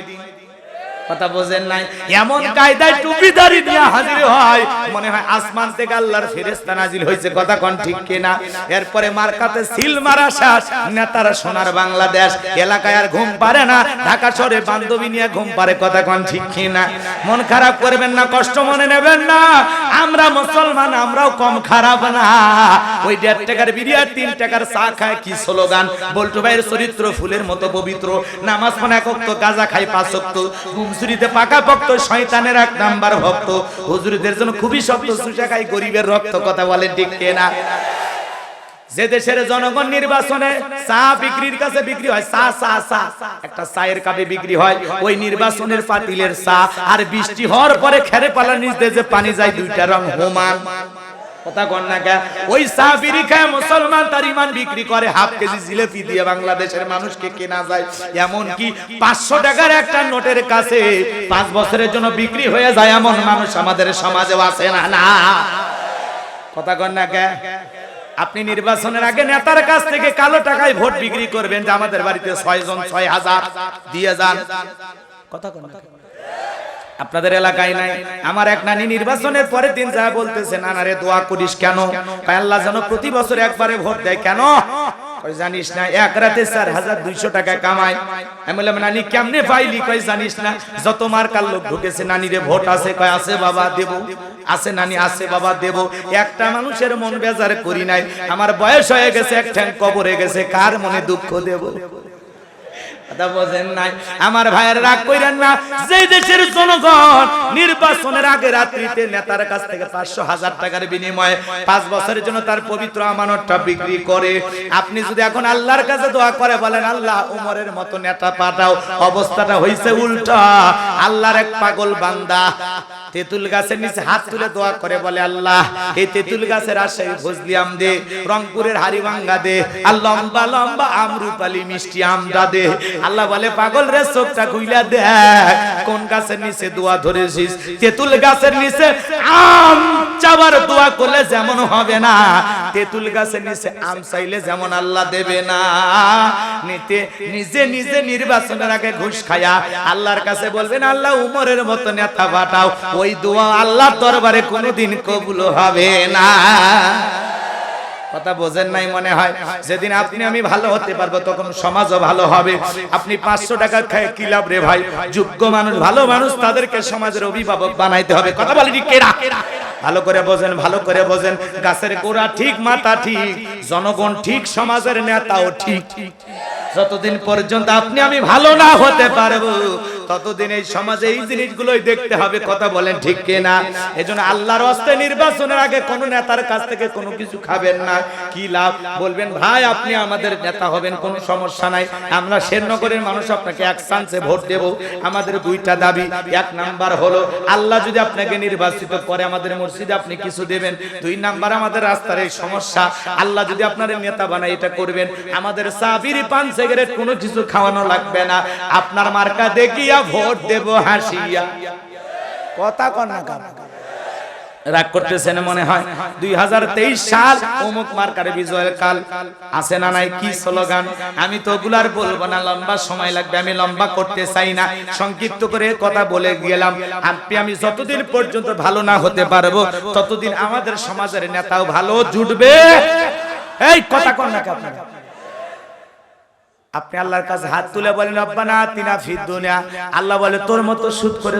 কথা বোঝেন নাই? এমন কায়দায় টুপিদারি নিয়ে হাজির হয় মনে হয় আসমান থেকে আল্লাহর ফেরেশতা নাজিল হয়েছে, কথা কোন ঠিক কিনা? এরপরে মার্কাতে সিল মারা শেষ, নেতারা সোনার বাংলাদেশ এলাকায় আর ঘুম পারে না, ঢাকা শহরে বান্ধবী নিয়ে ঘুম পারে, কথা কোন ঠিক কিনা? মন খারাপ করবেন না, কষ্ট মনে নেবেন না, আমরা মুসলমান, আমরাও কম খারাপ না। ওই 1.5 টাকার বিরিয়ানি 3 টাকার চা খায়, কি স্লোগান! বল্টু ভাইয়ের চরিত্র ফুলের মতো পবিত্র, নামাজ পড়ে 1 ওয়াক্ত, গাঁজা খাই 5 ওয়াক্ত, ঘুমসুরিতে পাকা ভক্ত, শয়তানের 1 নাম্বার ভক্ত, হুজুরদের জন্য খুবই শক্ত, সুশা খাই গরিবের রক্ত, কথা বলেন ঠিক কিনা? যে দেশের জনগণ নির্বাচনে চা বিক্রির কাছে বিক্রি হয়, চা চা চা একটা চায়ের কাপে বিক্রি হয়, ওই নির্বাচনের পাতিলের চা আর বৃষ্টি হওয়ার পরে খেরে পালার নিচ দিয়ে যে পানি যায়, 2টা রং সমান, কথা কন না কে? ওই চা বিড়ি খায় মুসলমান তার ইমান বিক্রি করে, হাফ কেজি জিলেপি দিয়ে বাংলাদেশের মানুষকে কেনা যায়। এমন কি 500 টাকার একটা নোটের কাছে 5 বছরের জন্য বিক্রি হয়ে যায়, এমন মানুষ আমাদের সমাজে আছে না? না, কথা কন না কে? আপনি নির্বাচনের আগে নেতার কাছ থেকে কালো টাকায় ভোট বিক্রি করবেন যে আমাদের বাড়িতে 6 জন 6000 দিয়ে যান, কথা কন না? আপনাদের এলাকায় নাই? আমার এক নানি নির্বাচনের পরের দিন যা বলতেছে, নানারে দোয়া করিস কেন? আল্লাহ যেন প্রতি বছর একবারে ভোট দেয়। কেন? কই জানিস না, এক রাতে 4200 টাকা কামায়। আমি বললাম নানি কেমনে পাইলি? কই জানিস না, যত মার্কার লোক ঢুকেছে নানিরে ভোট আছে? কয় আছে বাবা, দেব। আছে নানি? আছে বাবা, দেব। একটা মানুষের মন বেজার করি নাই, আমার বয়স হয়ে গেছে, এক ঠ্যাং কবরে গেছে, কার মনে দুঃখ দেব? কথা বোঝেন নাই? আমার ভাইয়ের রাগ কইরেন না, যে দেশের জনগণ নির্বাচনের আগে রাত্রিতে নেতার কাছ থেকে 500,000 টাকার বিনিময়ে 5 বছরের জন্য তার পবিত্র আমানতটা বিক্রি করে, আপনি যদি এখন আল্লাহর কাছে দোয়া করে বলেন আল্লাহ উমরের মতো নেতা পাঠাও, অবস্থাটা হইছে উল্টা। আল্লাহর এক পাগল বান্দা তেঁতুল গাছের নিচে হাত তুলে দোয়া করে, বলে আল্লাহ এই তেঁতুল গাছের আশায় ফজলি আম দে, রংপুরের হাড়িভাঙ্গা দে, আর লম্বা লম্বা আমরুপালি মিষ্টি আমটা দে। আল্লাহ বলে পাগল রে, চোখটা খুইলা দেখ কোন গাছের নিচে দোয়া ধরেছিস। তেঁতুল গাছের নিচে আম চাবার দোয়া করলে যেমন হবে না, তেঁতুল গাছের নিচে আম চাইলে যেমন আল্লাহ দেবে না। নিজে নিজে নির্বাচনের আগে ঘুষ খায়া আল্লাহর কাছে বলবেন আল্লাহ উমরের মতো নেতা পাঠাও, ওই দোয়া আল্লাহর দরবারে কোনোদিন কবুল হবে না। কথা বোঝেন নাই মনে হয়? যেদিন আপনি আমি ভালো হতে পারবো তখন সমাজও ভালো হবে। আপনি 500 টাকা খায় কি লাভ রে ভাই? যোগ্য মানুষ, ভালো মানুষ, তাদেরকে সমাজের অভিভাবক বানাইতে হবে। কথা বলি ঠিক কিনা? ভালো করে বোঝেন, ভালো করে বোঝেন। গাছের গোড়া ঠিক, মাথা ঠিক, জনগণ ঠিক, সমাজের নেতাও ঠিক। যতদিন পর্যন্ত আপনি আমি ভালো না হতে পারবো ততদিন এই সমাজে এই জিনিসগুলোই দেখতে হবে। কথা বলেন ঠিক কিনা? এজন্য আল্লাহর রাস্তে নির্বাচনের আগে কোন নেতার কাছ থেকে কোনো কিছু খাবেন না। কি লাভ? বলবেন ভাই আপনি আমাদের নেতা হবেন, কোনো সমস্যা নাই, আমরা শেরনগরের মানুষ আপনাকে এক চান্সে ভোট দেব। আমাদের দুইটা দাবি, এক নাম্বার হলো আল্লাহ যদি আপনাকে নির্বাচিত করে আমাদের মসজিদে আপনি কিছু দেবেন। দুই নাম্বার আমাদের রাস্তার এই সমস্যা, আল্লাহ যদি আপনার নেতা বানায় এটা করবেন। আমাদের চা বিড়ি পান সিগারেট কোনো কিছু খাওয়ানো লাগবে না, আপনার মার্কা দেখিয়া ভোট দেব হাসিয়া। কথা কন না কার রাগ করতেছেন মনে হয়? 2023 সাল অমুক মার্কারে বিজয়ের কাল আছে না নাই? কি স্লোগান? আমি তো ওগুলার বলবো না, লম্বা সময় লাগবে, আমি লম্বা করতে চাই না, সংক্ষিপ্ত করে কথা বলে গেলাম। আমি যতদিন পর্যন্ত ভালো না হতে পারবো ততদিন আমাদের সমাজের নেতাও ভালো জুটবে। এই কথা কন না কার? আপনি আল্লাহর কাছে হাত তুলে বলেন রব্বানা আতিনা ফিদ দুনিয়া। আল্লাহ বলে তোর মতো সুদ করে